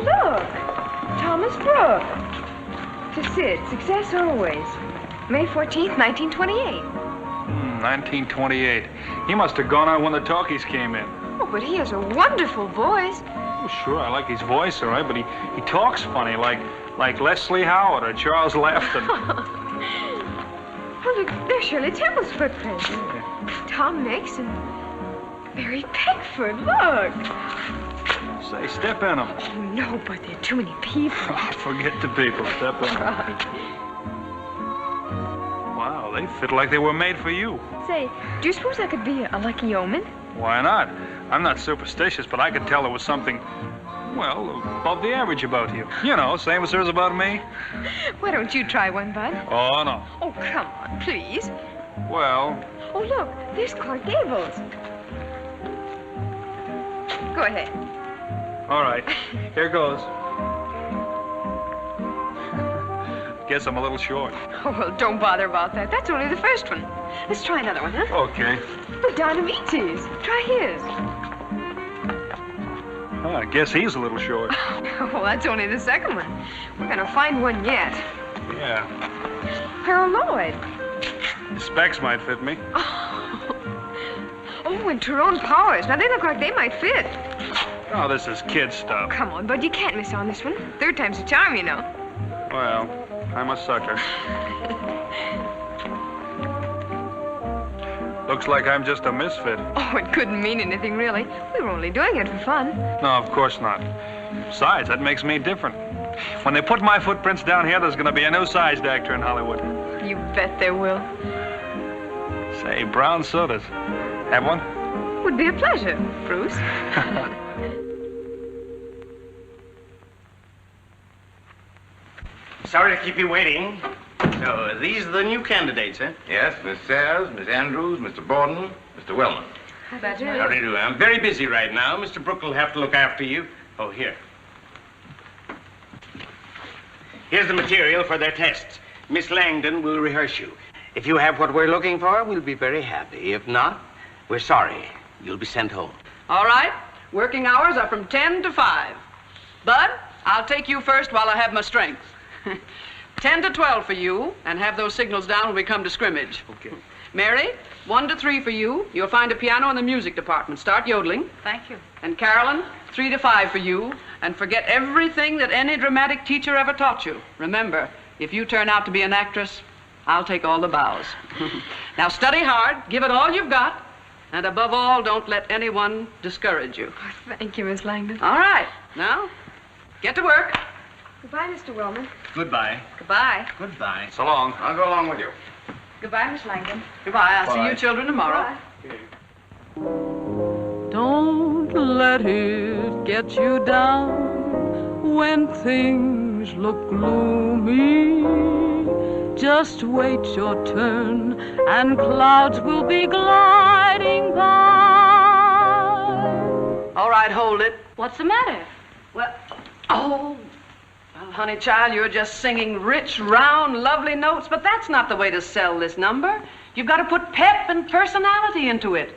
Look, Thomas Brooke. To Sid, success always. May 14th, 1928. 1928. He must have gone out when the talkies came in. Oh, but he has a wonderful voice. Oh, sure, I like his voice, all right, but he talks funny, like Leslie Howard or Charles Laughton. Oh, look, there's Shirley Temple's footprints. Yeah. Tom Mix and Mary Pickford, look. Say, step in them. Oh, no, but there are too many people. Forget the people. Step in them. Right. Wow, they fit like they were made for you. Say, do you suppose I could be a lucky omen? Why not? I'm not superstitious, but I could tell there was something, well, above the average about you. You know, same as there's about me. Why don't you try one, Bud? Oh, no. Oh, come on, please. Well... Oh, look, there's Clark Gables. Go ahead. All right, here goes. Guess I'm a little short. Oh, well, don't bother about that. That's only the first one. Let's try another one, huh? Okay. Oh, Dynamite's. Try his. I guess he's a little short. Well, that's only the second one. We're gonna find one yet. Yeah. Harold Lloyd. The specs might fit me. Oh, and Tyrone Powers. Now, they look like they might fit. Oh, this is kid stuff. Come on, Bud, you can't miss on this one. Third time's a charm, you know. Well, I'm a sucker. Looks like I'm just a misfit. Oh, it couldn't mean anything, really. We were only doing it for fun. No, of course not. Besides, that makes me different. When they put my footprints down here, there's going to be a new sized actor in Hollywood. You bet there will. Say, brown sodas. Have one? Would be a pleasure, Bruce. Sorry to keep you waiting. So, these are the new candidates, eh? Yes, Miss Sayers, Miss Andrews, Mr. Borden, Mr. Wellman. How about you? How do you do? I'm very busy right now. Mr. Brooke will have to look after you. Oh, here. Here's the material for their tests. Miss Langdon will rehearse you. If you have what we're looking for, we'll be very happy. If not, we're sorry. You'll be sent home. All right. Working hours are from 10 to 5. Bud, I'll take you first while I have my strength. 10 to 12 for you, and have those signals down when we come to scrimmage. Okay. Mary, 1 to 3 for you. You'll find a piano in the music department. Start yodeling. Thank you. And Carolyn, 3 to 5 for you, and forget everything that any dramatic teacher ever taught you. Remember, if you turn out to be an actress, I'll take all the bows. Now study hard, give it all you've got, and above all, don't let anyone discourage you. Oh, thank you, Miss Langdon. All right, now, get to work. Goodbye, Mr. Wellman. Goodbye. Goodbye. Goodbye. So long. I'll go along with you. Goodbye, Miss Langdon. Goodbye. I'll see Bye. you children tomorrow. Don't let it get you down when things look gloomy. Just wait your turn and clouds will be gliding by. All right, hold it. What's the matter? Well, well, honey child, you're just singing rich, round, lovely notes, but that's not the way to sell this number. You've got to put pep and personality into it.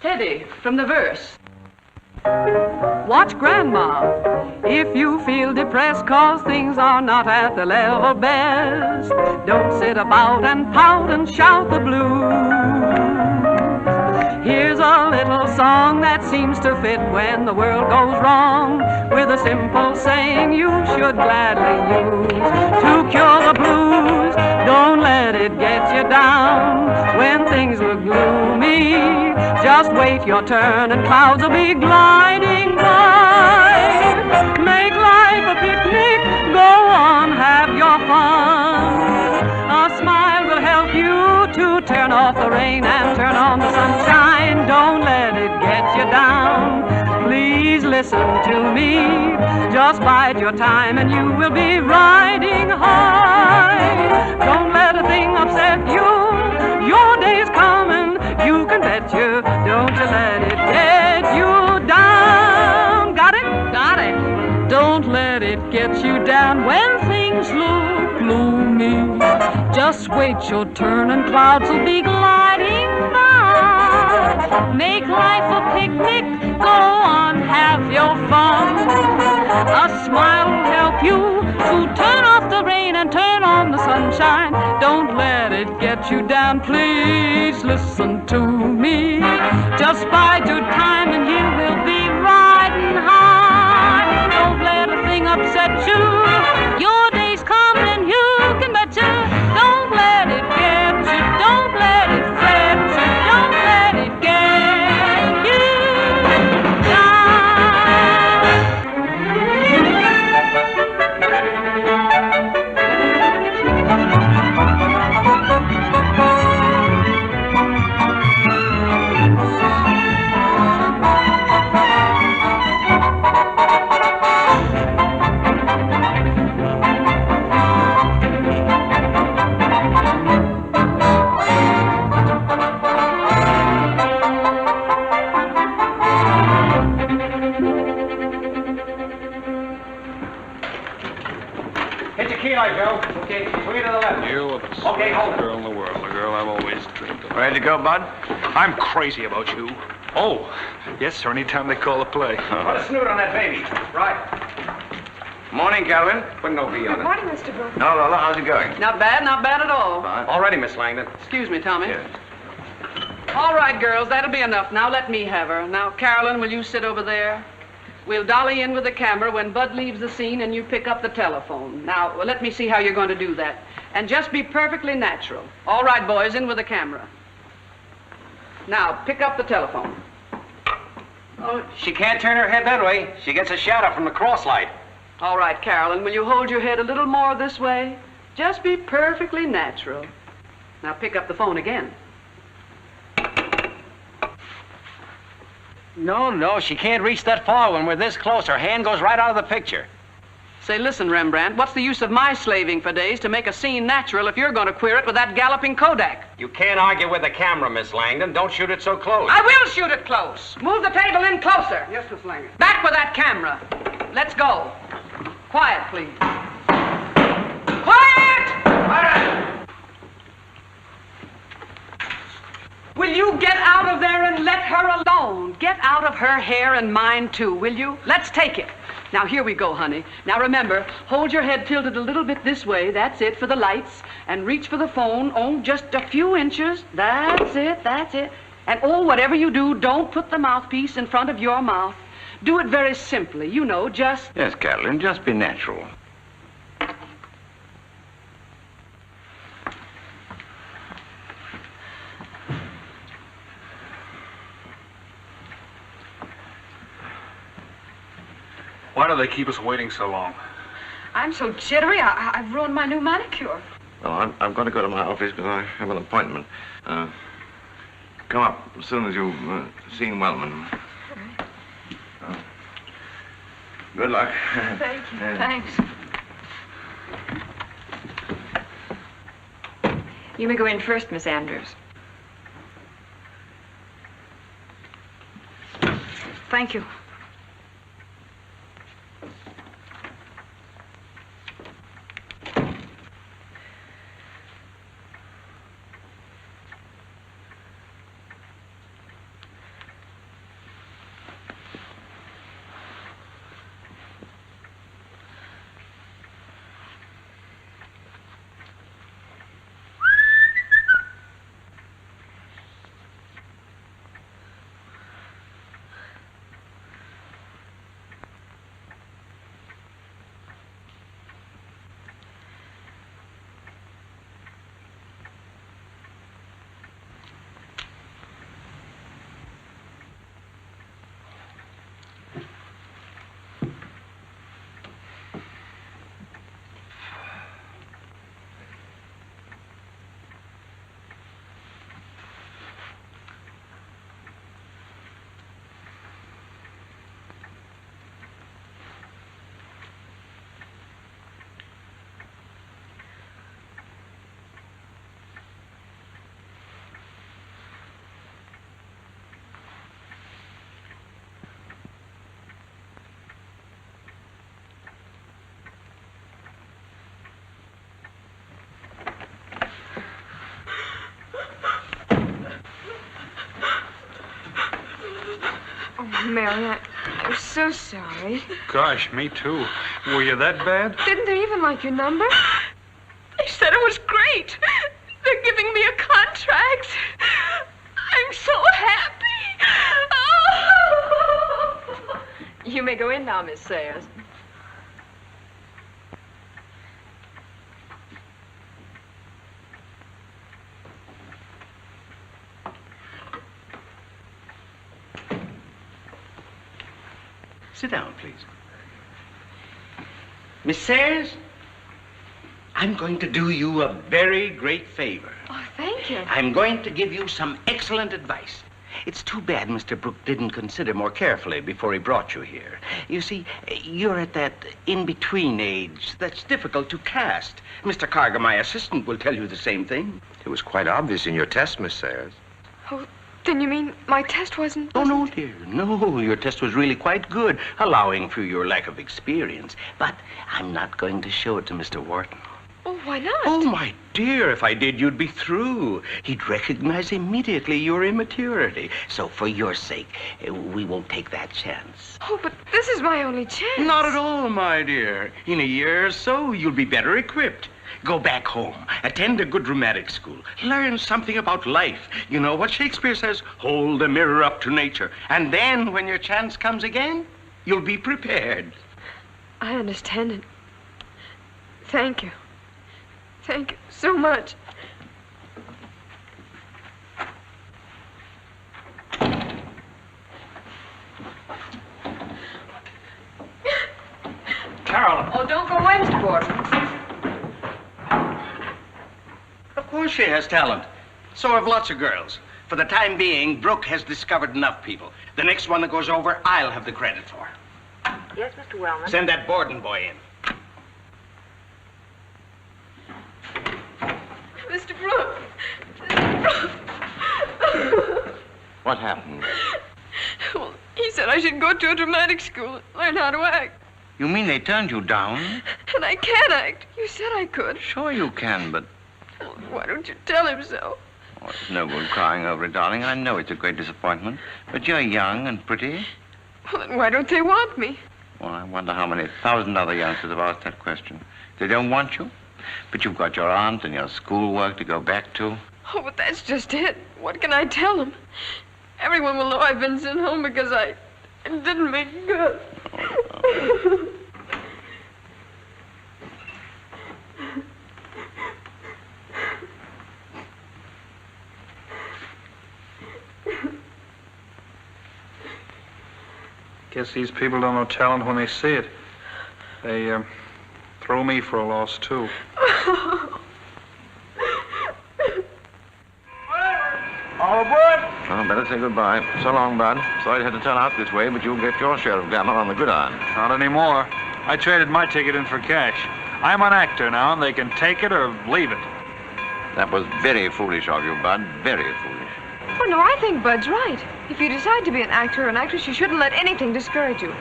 Teddy, from the verse. Watch Grandma if you feel depressed, 'cause things are not at the level best. Don't sit about and pout and shout the blues. Here's a little song that seems to fit when the world goes wrong, with a simple saying you should gladly use to cure the blues. Don't let it get you down when things look gloomy. Just wait your turn and clouds will be gliding by. Make life a picnic, go on, have your fun. A smile will help you to turn off the rain and turn on the sunshine. Don't let it get you down. Please listen to me. Just bide your time and you will be riding high. Don't let a thing upset you. Your day's coming, you can bet you. Don't you let it get you down. Got it? Got it. Don't let it get you down when things look gloomy. Just wait your turn and clouds will be gliding by. Make life a picnic, go on, have your fun. A smile will help you to turn off the rain and turn on the sunshine. Don't let it get you down, please listen to me. Just bide your time and you will be riding high. Don't let a thing upset you. Your day's coming, you can bet you. Don't let it get you. Don't let it fret you. Don't let it get you Hit your key light, Joe. Okay, swing it to the left. You are the Okay, hold it. girl in the world, the girl I've always dreamed of. Ready to go, Bud? I'm crazy about you. Oh, yes, sir, anytime they call a play. Put a snoot on that baby. Right. Morning, Calvin. Put no V on Good it. morning, Mr. Brooks. No, Lola, how's it going? Not bad at all. Fine. All ready, Miss Langdon. Excuse me, Tommy. Yes. All right, girls, that'll be enough. Now let me have her. Now, Carolyn, will you sit over there? We'll dolly in with the camera when Bud leaves the scene and you pick up the telephone. Now, let me see how you're going to do that. And just be perfectly natural. All right, boys, in with the camera. Now, pick up the telephone. Oh, she can't turn her head that way. She gets a shadow from the cross light. All right, Carolyn, will you hold your head a little more this way? Just be perfectly natural. Now, pick up the phone again. No, she can't reach that far when we're this close. Her hand goes right out of the picture. Say, listen, Rembrandt, what's the use of my slaving for days to make a scene natural if you're going to queer it with that galloping Kodak? You can't argue with the camera, Miss Langdon. Don't shoot it so close. I will shoot it close. Move the table in closer. Yes, Miss Langdon. Back with that camera. Let's go. Quiet, please. Quiet! Will you get out of there and let her alone? Get out of her hair and mine, too, will you? Let's take it. Now, here we go, honey. Now, remember, hold your head tilted a little bit this way. That's it for the lights. And reach for the phone. Oh, just a few inches. That's it, that's it. And, oh, whatever you do, don't put the mouthpiece in front of your mouth. Do it very simply, you know, just... Yes, Carolyn, just be natural. Why do they keep us waiting so long? I'm so jittery, I've ruined my new manicure. Well, I'm going to go to my office because I have an appointment. Come up as soon as you've seen Wellman. Good luck. Thank you. Thanks. You may go in first, Miss Andrews. Thank you. Mary, I'm so sorry. Gosh, me too. Were you that bad? Didn't they even like your number? They said it was great. They're giving me a contract. I'm so happy. Oh. You may go in now, Miss Sayers. Sit down, please. Miss Sayers, I'm going to do you a very great favor. Oh, thank you. I'm going to give you some excellent advice. It's too bad Mr. Brooke didn't consider more carefully before he brought you here. You see, you're at that in-between age that's difficult to cast. Mr. Carger, my assistant, will tell you the same thing. It was quite obvious in your test, Miss Sayers. Oh, then you mean my test wasn't... Oh, no, dear. No, your test was really quite good, allowing for your lack of experience. But I'm not going to show it to Mr. Wharton. Oh, why not? Oh, my dear, if I did, you'd be through. He'd recognize immediately your immaturity. So for your sake, we won't take that chance. Oh, but this is my only chance. Not at all, my dear. In a year or so, you'll be better equipped. Go back home, attend a good dramatic school, learn something about life. You know what Shakespeare says, hold the mirror up to nature. And then, when your chance comes again, you'll be prepared. I understand it. Thank you. Thank you so much. Carolyn. Oh, don't go away, Mr. Gordon. Of course she has talent. So have lots of girls. For the time being, Brooke has discovered enough people. The next one that goes over, I'll have the credit for. Yes, Mr. Wellman. Send that Borden boy in. Mr. Brooke. What happened? Well, he said I should go to a dramatic school and learn how to act. You mean they turned you down? And I can't act. You said I could. Sure you can, but... Well, why don't you tell him so? Oh, it's no good crying over it, darling. I know it's a great disappointment. But you're young and pretty. Well, then why don't they want me? Well, I wonder how many thousand other youngsters have asked that question. They don't want you, but you've got your aunt and your schoolwork to go back to. Oh, but that's just it. What can I tell them? Everyone will know I've been sent home because I It didn't mean good. Guess these people don't know talent when they see it. They throw me for a loss, too. All aboard! Well, better say goodbye. So long, Bud. Sorry it had to turn out this way, but you'll get your share of glamour on the gridiron. Not anymore. I traded my ticket in for cash. I'm an actor now, and they can take it or leave it. That was very foolish of you, Bud. Very foolish. Oh, no, I think Bud's right. If you decide to be an actor or an actress, you shouldn't let anything discourage you.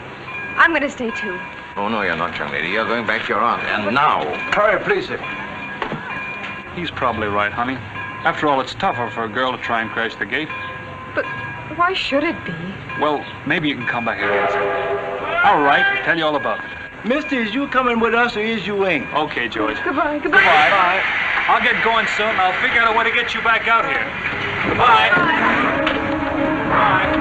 I'm going to stay, too. Oh, no, you're not, young lady. You're going back to your aunt. And now... Hurry, please, sir. He's probably right, honey. After all, it's tougher for a girl to try and crash the gate. But why should it be? Well, maybe you can come back again someday. All right, I'll tell you all about it. Mister, is you coming with us or is you ain't? Okay, George. Goodbye. Goodbye. I'll get going soon, and I'll figure out a way to get you back out here. Goodbye. Bye.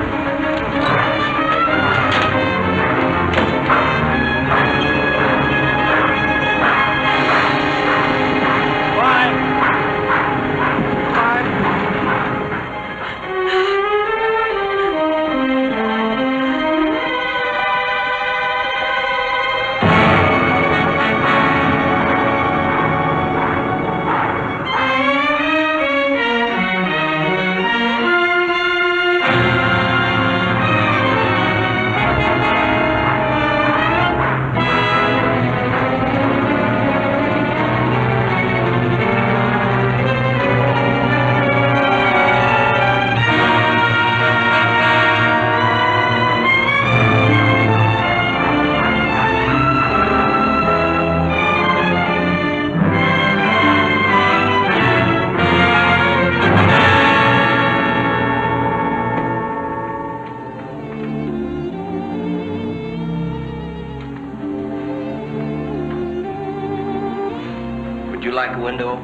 Like a window?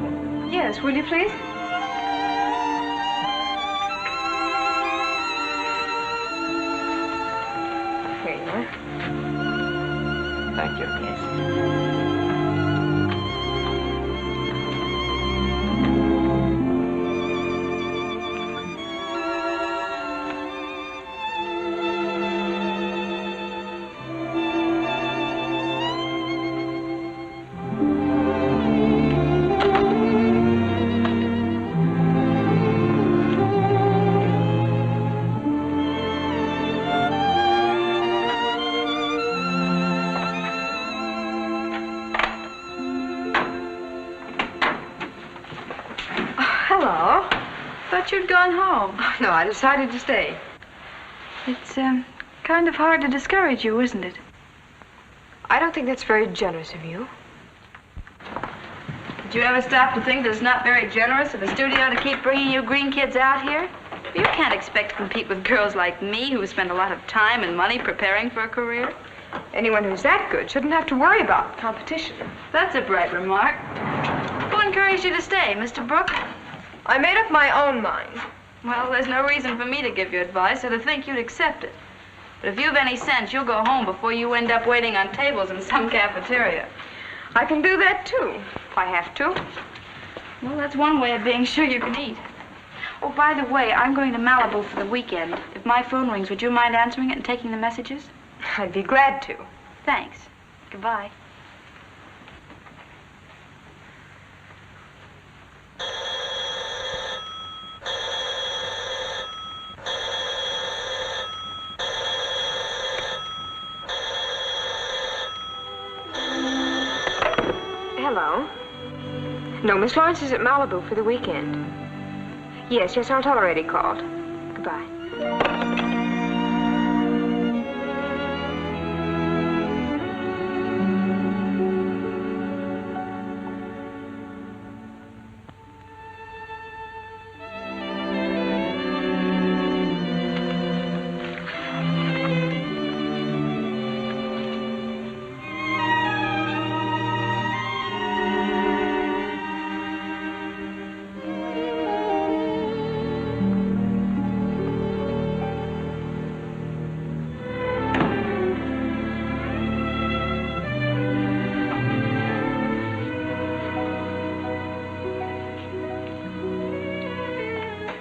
Yes, will you please? Here you are. Thank you. Yes. You'd gone home. Oh, no, I decided to stay. It's kind of hard to discourage you, isn't it? I don't think that's very generous of you. Did you ever stop to think that it's not very generous of the studio to keep bringing you green kids out here? You can't expect to compete with girls like me who spend a lot of time and money preparing for a career. Anyone who's that good shouldn't have to worry about competition. That's a bright remark. Who encouraged you to stay, Mr. Brooke? I made up my own mind. Well, there's no reason for me to give you advice or to think you'd accept it. But if you've any sense, you'll go home before you end up waiting on tables in some cafeteria. I can do that, too, if I have to. Well, that's one way of being sure you can eat. Oh, by the way, I'm going to Malibu for the weekend. If my phone rings, would you mind answering it and taking the messages? I'd be glad to. Thanks. Goodbye. Hello. No, Miss Lawrence is at Malibu for the weekend. Yes, Aunt already called. Goodbye.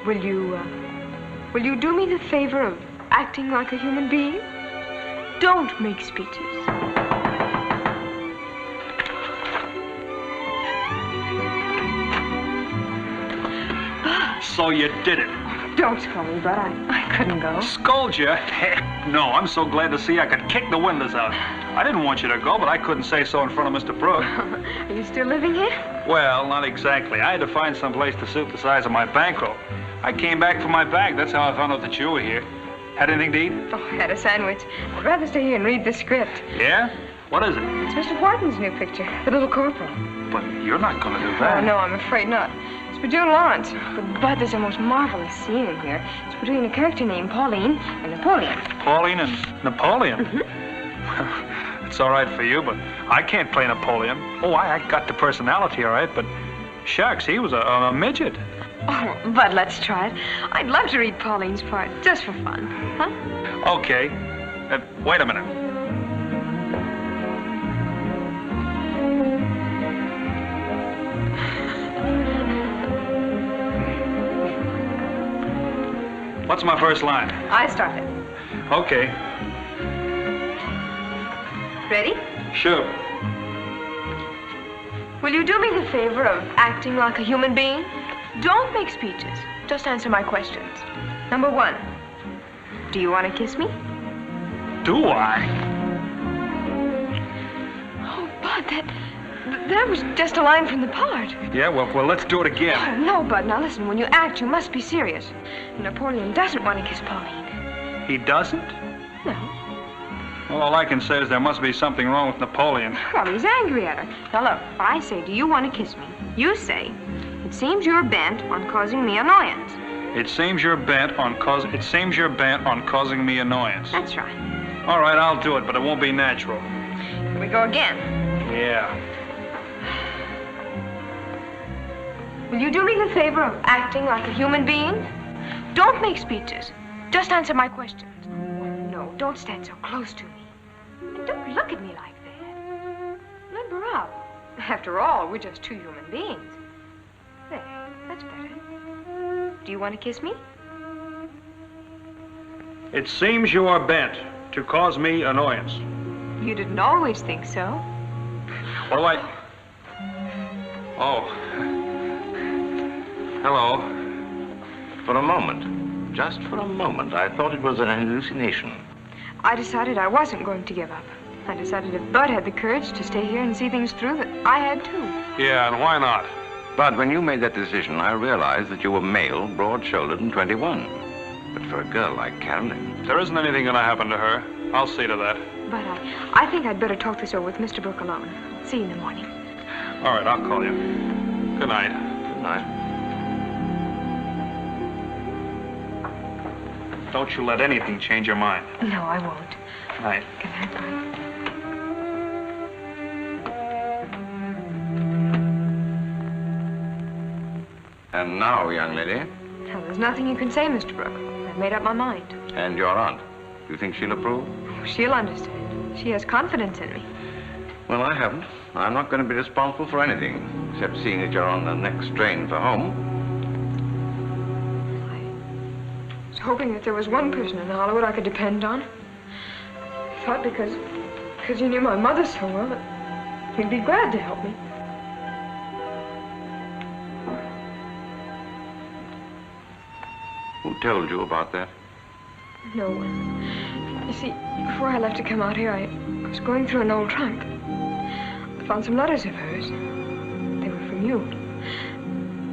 Will you do me the favor of acting like a human being? Don't make speeches. So you did it. Don't scold me, Bud. I couldn't go. Scold you? Heck, no. I'm so glad to see I could kick the windows out. I didn't want you to go, but I couldn't say so in front of Mr. Brooke. Are you still living here? Well, not exactly. I had to find some place to suit the size of my bankroll. I came back for my bag. That's how I found out that you were here. Had anything to eat? Oh, I had a sandwich. I'd rather stay here and read the script. Yeah? What is it? It's Mr. Wharton's new picture, The Little Corporal. But you're not going to do that. Oh, no, I'm afraid not. It's for June Lawrence. But, Bud, there's a most marvelous scene in here. It's between a character named Pauline and Napoleon. Pauline and Napoleon? Mm-hmm. It's all right for you, but I can't play Napoleon. Oh, I got the personality, all right, but shucks, he was a midget. Oh, Bud, let's try it. I'd love to read Pauline's part, just for fun. Huh? Okay. Wait a minute. What's my first line? I started. Okay. Ready? Sure. Will you do me the favor of acting like a human being? Don't make speeches. Just answer my questions. Number 1, do you want to kiss me? Do I? Oh, Bud, that was just a line from the part. Yeah, well, let's do it again. Oh, no, Bud. Now, listen, when you act, you must be serious. Napoleon doesn't want to kiss Pauline. He doesn't? No. Well, all I can say is there must be something wrong with Napoleon. Well, he's angry at her. Now, look, if I say, do you want to kiss me? You say, it seems you're bent on causing me annoyance. It seems you're bent on causing me annoyance. That's right. All right, I'll do it, but it won't be natural. Here we go again. Yeah. Will you do me the favor of acting like a human being? Don't make speeches. Just answer my questions. No, don't stand so close to me. And don't look at me like that. Limber up. After all, we're just 2 human beings. There, that's better. Do you want to kiss me? It seems you are bent to cause me annoyance. You didn't always think so. What do I... Oh. Hello. For a moment, just for a moment, I thought it was an hallucination. I decided I wasn't going to give up. I decided if Bud had the courage to stay here and see things through, that I had too. Yeah, and why not? But when you made that decision, I realized that you were male, broad-shouldered, and 21. But for a girl like Carolyn... There isn't anything going to happen to her. I'll see to that. But I think I'd better talk this over with Mr. Brooke alone. See you in the morning. All right, I'll call you. Good night. Good night. Don't you let anything change your mind. No, I won't. Good night. Good night, Bud. And now, young lady, Now, there's nothing you can say, Mr. Brooke. I've made up my mind. and your aunt. You think she'll approve? She'll understand. She has confidence in me. Well, I haven't. I'm not going to be responsible for anything, except seeing that you're on the next train for home. I was hoping that there was one person in Hollywood I could depend on. I thought because you knew my mother so well that you'd be glad to help me. Who told you about that? No one. You see, before I left to come out here, I was going through an old trunk. I found some letters of hers. They were from you.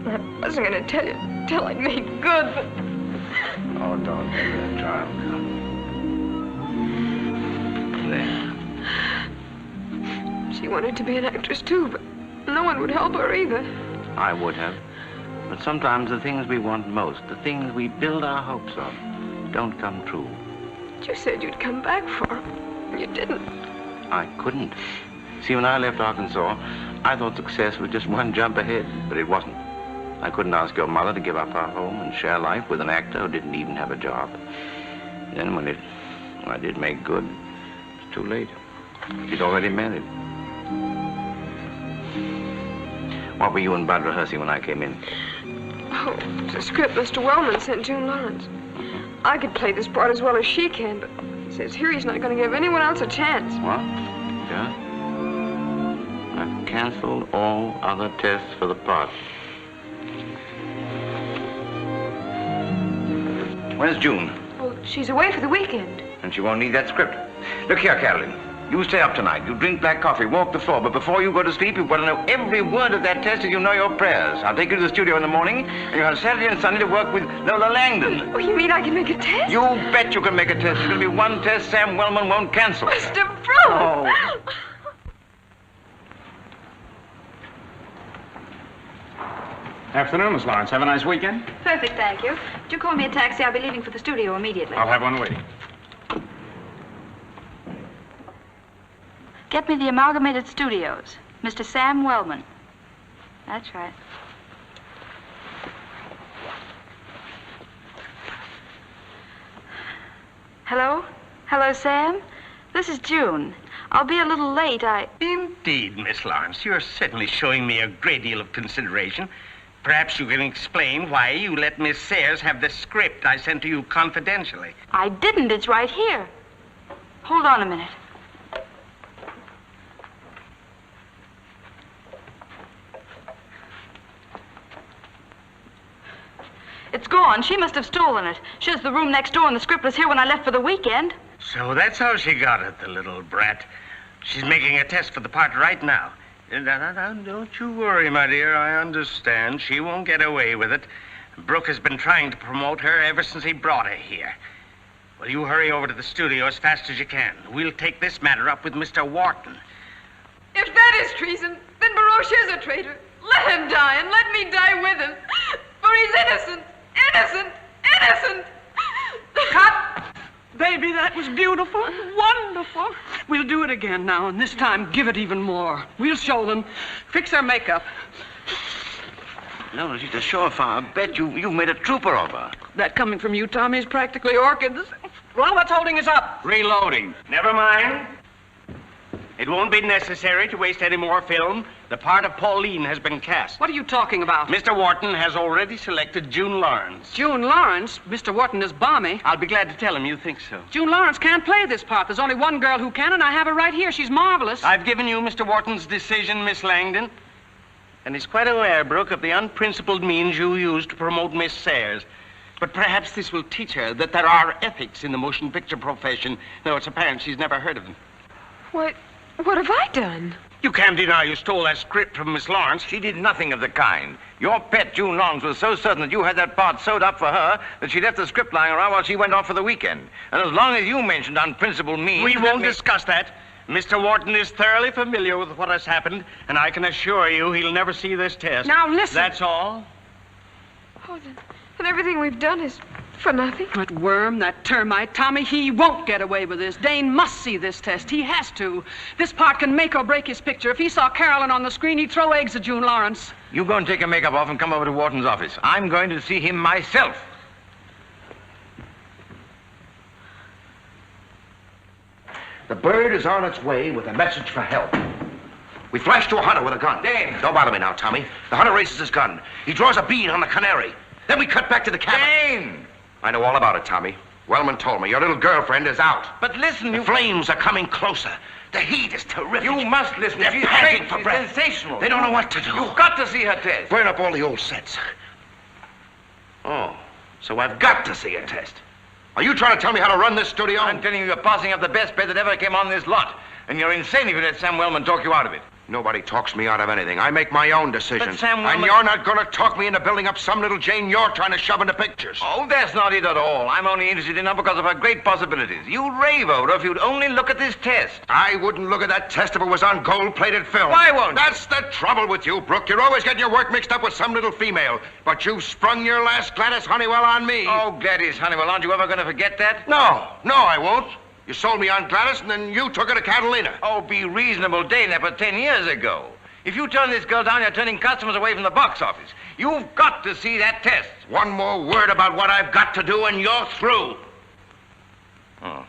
I wasn't going to tell you till I'd made good, but... Oh, don't be that child. There. She wanted to be an actress, too, but no one would help her either. I would have. But sometimes the things we want most, the things we build our hopes on, don't come true. You said you'd come back for her. You didn't. I couldn't. See, when I left Arkansas, I thought success was just one jump ahead, but it wasn't. I couldn't ask your mother to give up her home and share life with an actor who didn't even have a job. Then when I did make good, it was too late. She'd already married. What were you and Bud rehearsing when I came in? Oh, Oh, it's a script Mr. Wellman sent June Lawrence. I could play this part as well as she can, but he says here he's not going to give anyone else a chance. What? Yeah? I've canceled all other tests for the part. Where's June? Oh, she's away for the weekend. And she won't need that script. Look here, Carolyn. You stay up tonight. You drink black coffee, walk the floor, but before you go to sleep, you've got to know every word of that test as you know your prayers. I'll take you to the studio in the morning, and you'll have Saturday and Sunday to work with Lola Langdon. Oh, you mean I can make a test? You bet you can make a test. There's going to be one test Sam Wellman won't cancel. Mr. Bruce! Oh. Afternoon, Miss Lawrence. Have a nice weekend? Perfect, thank you. Would you call me a taxi? I'll be leaving for the studio immediately. I'll have one waiting. Get me the Amalgamated Studios. Mr. Sam Wellman. That's right. Hello? Hello, Sam? This is June. I'll be a little late. Indeed, Miss Lawrence. You're certainly showing me a great deal of consideration. Perhaps you can explain why you let Miss Sayers have the script I sent to you confidentially. I didn't. It's right here. Hold on a minute. It's gone. She must have stolen it. She has the room next door, and the script was here when I left for the weekend. So that's how she got it, the little brat. She's making a test for the part right now. Now, don't you worry, my dear. I understand. She won't get away with it. Brooke has been trying to promote her ever since he brought her here. Well, you hurry over to the studio as fast as you can. We'll take this matter up with Mr. Wharton. If that is treason, then Baroche is a traitor. Let him die, and let me die with him. For he's innocent. Innocent! Innocent! Cut! Baby, that was beautiful. Wonderful. We'll do it again now, and this time give it even more. We'll show them. Fix their makeup. No, she's a surefire bet. You've made a trooper of her. That coming from you, Tommy, is practically orchids. Well, what's holding us up? Reloading. Never mind. It won't be necessary to waste any more film. The part of Pauline has been cast. What are you talking about? Mr. Wharton has already selected June Lawrence. June Lawrence? Mr. Wharton is balmy. I'll be glad to tell him you think so. June Lawrence can't play this part. There's only one girl who can, and I have her right here. She's marvelous. I've given you Mr. Wharton's decision, Miss Langdon. And he's quite aware, Brooke, of the unprincipled means you used to promote Miss Sayers. But perhaps this will teach her that there are ethics in the motion picture profession, though it's apparent she's never heard of them. What have I done? You can't deny you stole that script from Miss Lawrence. She did nothing of the kind. Your pet, June Lawrence, was so certain that you had that part sewed up for her that she left the script lying around while she went off for the weekend. And as long as you mentioned unprincipled means... We won't discuss that. Mr. Wharton is thoroughly familiar with what has happened, and I can assure you he'll never see this test. Now, listen. That's all. Oh, then everything we've done is for nothing? That worm, that termite, Tommy, he won't get away with this. Dane must see this test. He has to. This part can make or break his picture. If he saw Carolyn on the screen, he'd throw eggs at June Lawrence. You go and take your makeup off and come over to Wharton's office. I'm going to see him myself. The bird is on its way with a message for help. We flash to a hunter with a gun. Dane! Don't bother me now, Tommy. The hunter raises his gun. He draws a bead on the canary. Then we cut back to the cabin. Dane! I know all about it, Tommy. Wellman told me your little girlfriend is out. But listen, The flames are coming closer. The heat is terrific. You must listen. They're She's panting great. for She's breath. sensational. They don't know what to do. You've got to see her test. Burn up all the old sets. Oh, so I've got to see a test. Are you trying to tell me how to run this studio? I'm telling you, you're passing up the best bet that ever came on this lot. And you're insane if you let Sam Wellman talk you out of it. Nobody talks me out of anything. I make my own decisions. But Sam Wellman... And you're not going to talk me into building up some little Jane you're trying to shove into pictures. Oh, that's not it at all. I'm only interested in her because of her great possibilities. You'd rave over her if you'd only look at this test. I wouldn't look at that test if it was on gold-plated film. Why won't you? That's the trouble with you, Brooke. You're always getting your work mixed up with some little female. But you've sprung your last Gladys Honeywell on me. Oh, Gladys Honeywell, aren't you ever going to forget that? No, I won't. You sold me on Gladys, and then you took her to Catalina. Oh, be reasonable, Dane. That was 10 years ago. If you turn this girl down, you're turning customers away from the box office. You've got to see that test. One more word about what I've got to do, and you're through. Oh,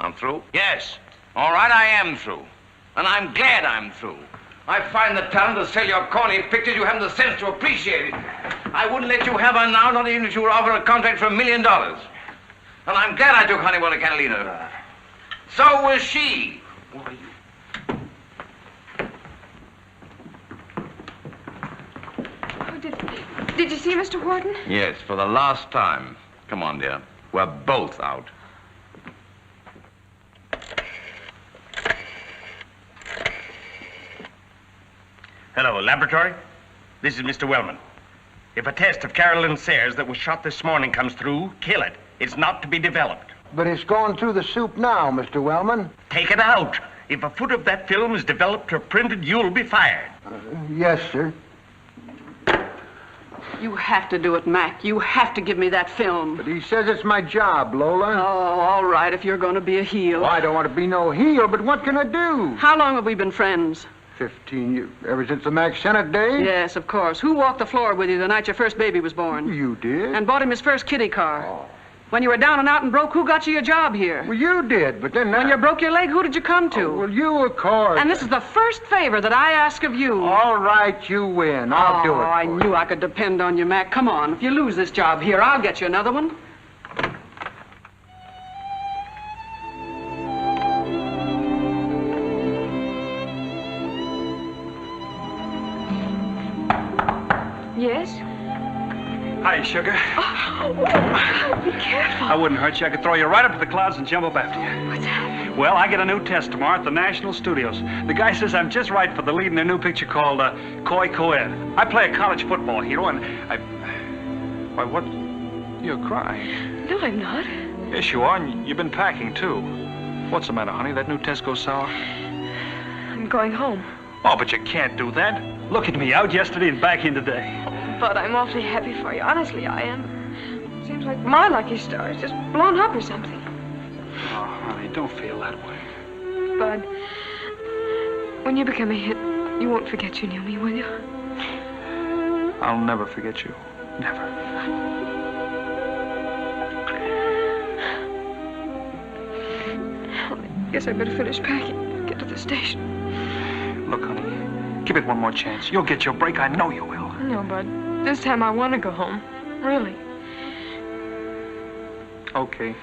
I'm through? Yes. All right, I am through. And I'm glad I'm through. I find the talent to sell your corny pictures. You haven't the sense to appreciate it. I wouldn't let you have her now, not even if you were offered a contract for $1 million. And I'm glad I took Honeywell to Catalina. So was she. Did you see Mr. Wharton? Yes, for the last time. Come on, dear. We're both out. Hello, laboratory. This is Mr. Wellman. If a test of Carolyn Sayers that was shot this morning comes through, kill it. It's not to be developed. But it's going through the soup now, Mr. Wellman. Take it out. If a foot of that film is developed or printed, you'll be fired. Yes, sir. You have to do it, Mac. You have to give me that film. But he says it's my job, Lola. Oh, all right, if you're going to be a heel. Well, I don't want to be no heel, but what can I do? How long have we been friends? 15 years. Ever since the Mac Senate day? Yes, of course. Who walked the floor with you the night your first baby was born? You did. And bought him his first kiddie car. Oh. When you were down and out and broke, who got you your job here? Well, you did, but then... When you broke your leg, who did you come to? Oh, well, you, of course. And this is the first favor that I ask of you. All right, you win. I'll do it. Oh, I knew I could depend on you, Mac. Come on. If you lose this job here, I'll get you another one. Yes? Hi, sugar. Oh, be careful. I wouldn't hurt you. I could throw you right up to the clouds and jump up after you. What's that? Well, I get a new test tomorrow at the National Studios. The guy says I'm just right for the lead in their new picture called Koi Coed. I play a college football hero, and I... Why, what? You're crying. No, I'm not. Yes, you are, and you've been packing, too. What's the matter, honey? That new test goes sour? I'm going home. Oh, but you can't do that. Look at me, out yesterday and back in today. But I'm awfully happy for you. Honestly, I am. Seems like my lucky star is just blown up or something. Oh, honey, don't feel that way. Bud, when you become a hit, you won't forget you knew me, will you? I'll never forget you. Never. Well, I guess I better finish packing. Get to the station. Look, honey, give it one more chance. You'll get your break. I know you will. No, Bud. This time I want to go home. Really. Okay.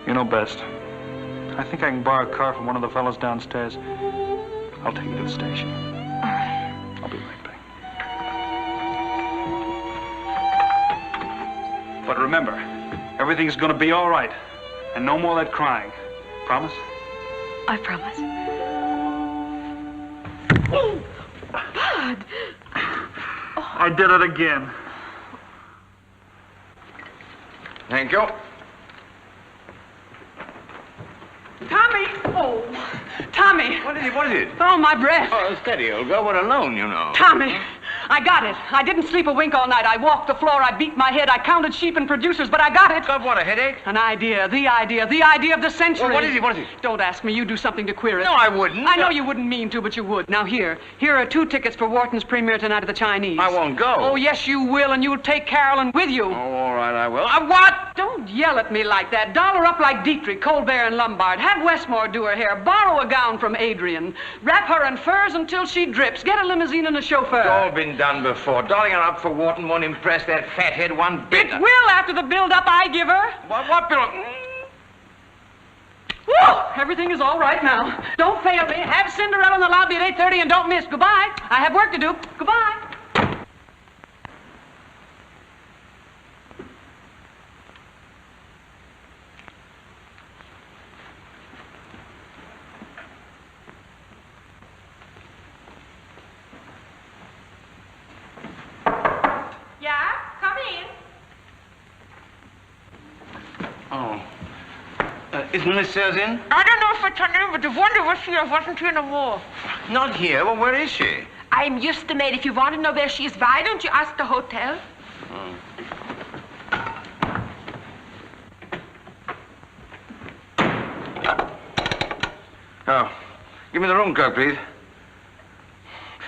You know best. I think I can borrow a car from one of the fellows downstairs. I'll take you to the station. All right. I'll be right back. But remember, everything's gonna be all right. And no more of that crying. Promise? I promise. Oh, Bud! I did it again. Thank you. Tommy! Oh, Tommy! What is it? Oh, my breath. Oh, steady, old girl. We're alone, you know. Tommy! I got it. I didn't sleep a wink all night. I walked the floor, I beat my head, I counted sheep and producers, but I got it. Got what, a headache? An idea, the idea of the century. Well, what is it? Don't ask me. You do something to queer it. No, I wouldn't. I know you wouldn't mean to, but you would. Now, here are 2 tickets for Wharton's premiere tonight at the Chinese. I won't go. Oh, yes, you will, and you'll take Carolyn with you. Oh, all right, I will. What? Don't yell at me like that. Doll her up like Dietrich, Colbert, and Lombard. Have Westmore do her hair. Borrow a gown from Adrian. Wrap her in furs until she drips. Get a limousine and a chauffeur. It's all been done before. Dolling her up for Wharton won't impress that fathead one bit. It will after the build-up I give her. What build-up? Woo! Everything is all right now. Don't fail me. Have Cinderella in the lobby at 8:30 and don't miss. Goodbye. I have work to do. Goodbye. Yeah? Come in. Oh. Isn't Miss Sayers in? I don't know if it's her name, but I wonder if she wasn't here no more. Not here? Well, where is she? I'm used to maid. If you want to know where she is, why don't you ask the hotel? Oh. Oh, give me the room clerk, please.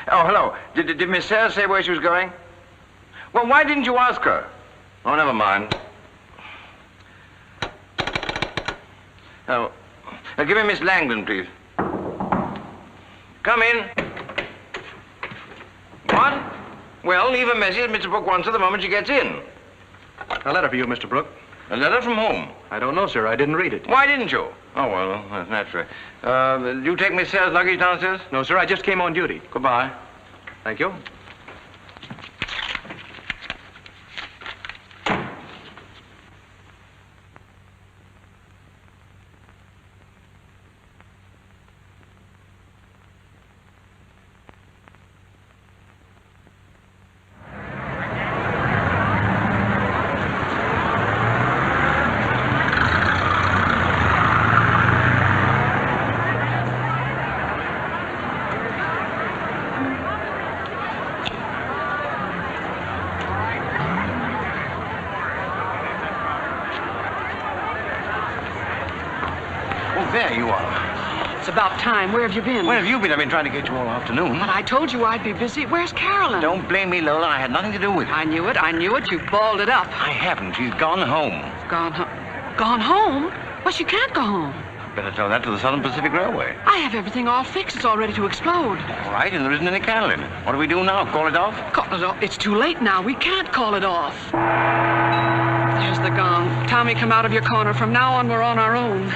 Oh, hello. Did Miss Sayers say where she was going? Well, why didn't you ask her? Oh, never mind. Oh, give me Miss Langdon, please. Come in. What? Well, leave a message Mr. Brooke wants her the moment she gets in. A letter for you, Mr. Brooke. A letter from whom? I don't know, sir. I didn't read it. Why didn't you? Oh, well, that's natural. Did you take Miss Sarah's luggage downstairs? No, sir. I just came on duty. Goodbye. Thank you. There you are. It's about time. Where have you been? Where have you been? I've been trying to get you all afternoon. But I told you I'd be busy. Where's Carolyn? Don't blame me, Lola. I had nothing to do with it. I knew it. I knew it. You balled it up. I haven't. She's gone home. Gone home? Gone home? Well, she can't go home. Better tell that to the Southern Pacific Railway. I have everything all fixed. It's all ready to explode. All right, and there isn't any Carolyn. What do we do now? Call it off? Call it off? It's too late now. We can't call it off. There's the gong. Tommy, come out of your corner. From now on, we're on our own.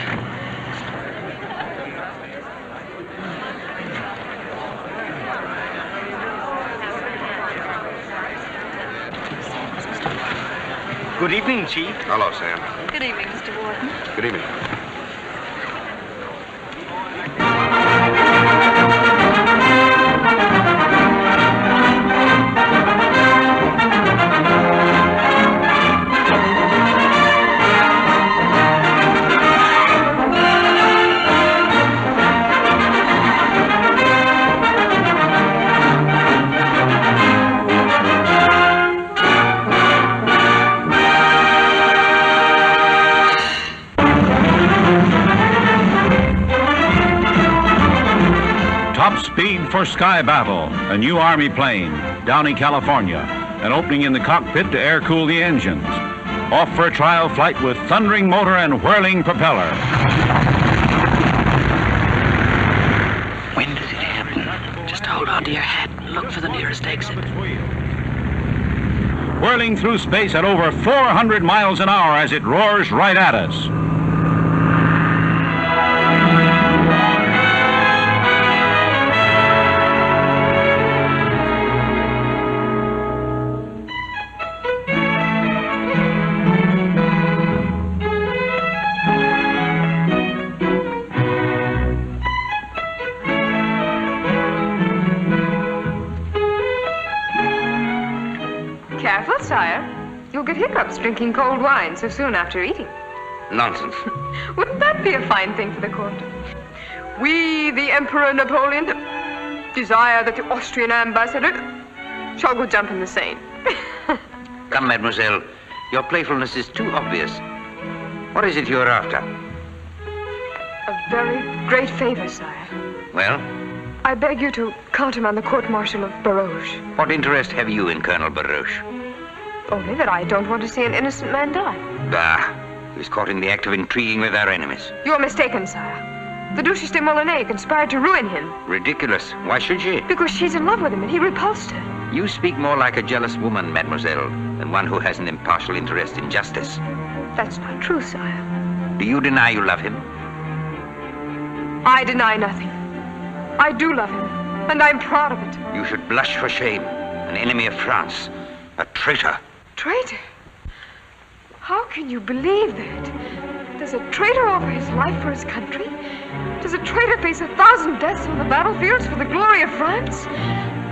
Good evening, Chief. Hello, Sam. Good evening, Mr. Warden. Good evening. Speed for Sky Battle, a new Army plane, Downey, California. An opening in the cockpit to air-cool the engines. Off for a trial flight with thundering motor and whirling propeller. When does it happen? Just hold on to your hat and look for the nearest exit. Whirling through space at over 400 miles an hour as it roars right at us. Careful, sire. You'll get hiccups drinking cold wine so soon after eating. Nonsense. Wouldn't that be a fine thing for the court? We, the Emperor Napoleon, desire that the Austrian ambassador shall go jump in the Seine. Come, mademoiselle. Your playfulness is too obvious. What is it you're after? A very great favor, sire. Well, I beg you to countermand the court-martial of Barouche. what interest have you in Colonel Barouche? Only that I don't want to see an innocent man die. Bah, he's caught in the act of intriguing with our enemies. You're mistaken, sire. The Duchesse de Molyneux conspired to ruin him Ridiculous. Why should she? because she's in love with him and he repulsed her. You speak more like a jealous woman, mademoiselle, than one who has an impartial interest in justice. That's not true, sire. Do you deny you love him? I deny nothing. I do love him, and I'm proud of it. You should blush for shame. An enemy of France. A traitor. Traitor? How can you believe that? Does a traitor offer his life for his country? Does a traitor face 1,000 deaths on the battlefields for the glory of France?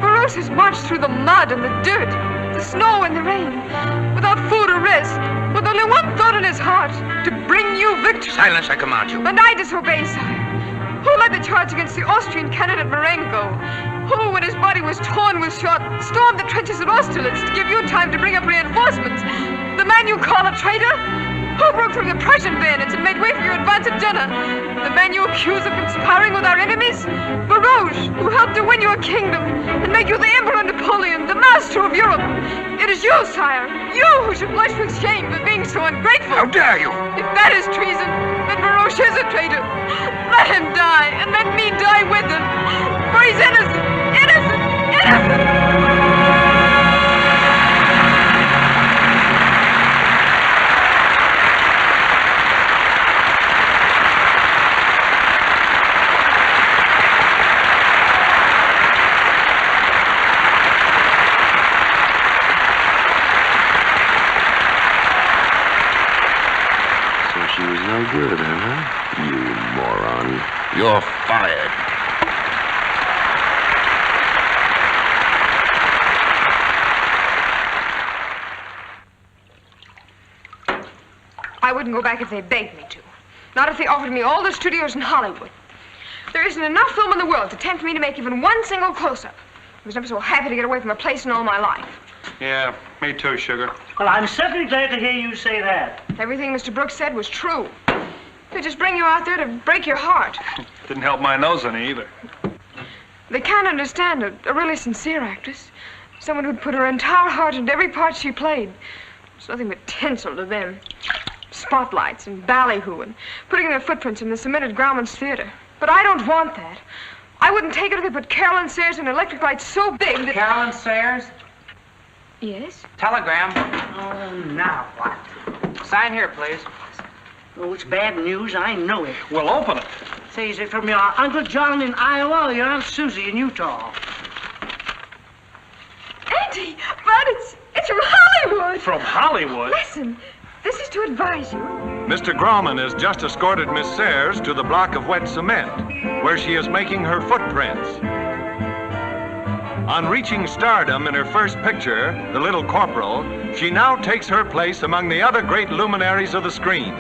Barouche has marched through the mud and the dirt, the snow and the rain, without food or rest, with only one thought in his heart, to bring you victory. Silence, I command you. And I disobey, sire. Who led the charge against the Austrian candidate Marengo? Who, when his body was torn with shot, stormed the trenches at Austerlitz to give you time to bring up reinforcements? The man you call a traitor? Who broke through the Prussian bayonets and made way for your advance at Jena? The man you accuse of conspiring with our enemies? Barouche, who helped to win you a kingdom and make you the Emperor Napoleon, the master of Europe. It is you, sire, you who should blush with shame for being so ungrateful. How dare you? If that is treason, then Barouche is a traitor. Let him die, and let me die with him. For he's innocent, innocent, innocent! good, huh? You moron. You're fired. I wouldn't go back if they begged me to. Not if they offered me all the studios in Hollywood. There isn't enough film in the world to tempt me to make even one single close-up. I was never so happy to get away from a place in all my life. Yeah, me too, sugar. Well, I'm certainly glad to hear you say that. Everything Mr. Brooks said was true. They just bring you out there to break your heart. Didn't help my nose any either. They can't understand a really sincere actress. Someone who'd put her entire heart into every part she played. It's nothing but tinsel to them. Spotlights and ballyhoo and putting their footprints in the cemented Grauman's theater. But I don't want that. I wouldn't take it if they put Carolyn Sayers in electric lights so big that... Carolyn Sayers? Yes? Telegram. Oh, now what? Sign here, please. Oh, it's bad news. I know it. Well, open it. Say, is it from your Uncle John in Iowa or your Aunt Susie in Utah? Auntie, but it's from Hollywood. From Hollywood? Listen, this is to advise you. Mr. Grauman has just escorted Miss Sayers to the block of wet cement, where she is making her footprints. On reaching stardom in her first picture, The Little Corporal, she now takes her place among the other great luminaries of the screen.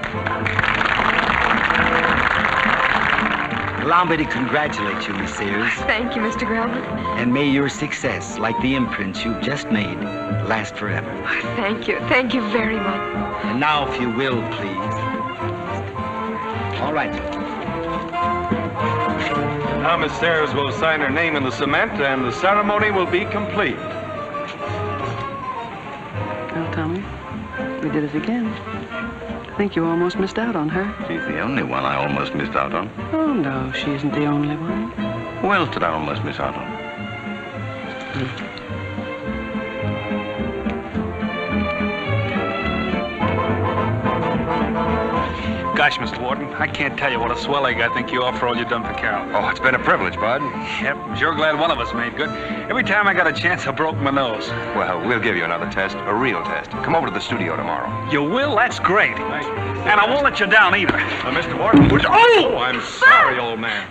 Allow me to congratulate you, Miss Sayers. Thank you, Mr. Grauman. And may your success, like the imprints you've just made, last forever. Thank you. Thank you very much. And now, if you will, please. All right. Now Miss Sayers will sign her name in the cement, and the ceremony will be complete. Well, Tommy, we did it again. I think you almost missed out on her. She's the only one I almost missed out on. Oh, no, she isn't the only one. Who else did I almost miss out on? Gosh, Mr. Warden, I can't tell you what a swell egg I think you are for all you've done for Carol. Oh, it's been a privilege, Bud. Yep, I'm sure glad one of us made good. Every time I got a chance, I broke my nose. Well, we'll give you another test, a real test. Come over to the studio tomorrow. You will? That's great. And I won't let you down either. Mr. Warden. Oh! I'm sorry, old man.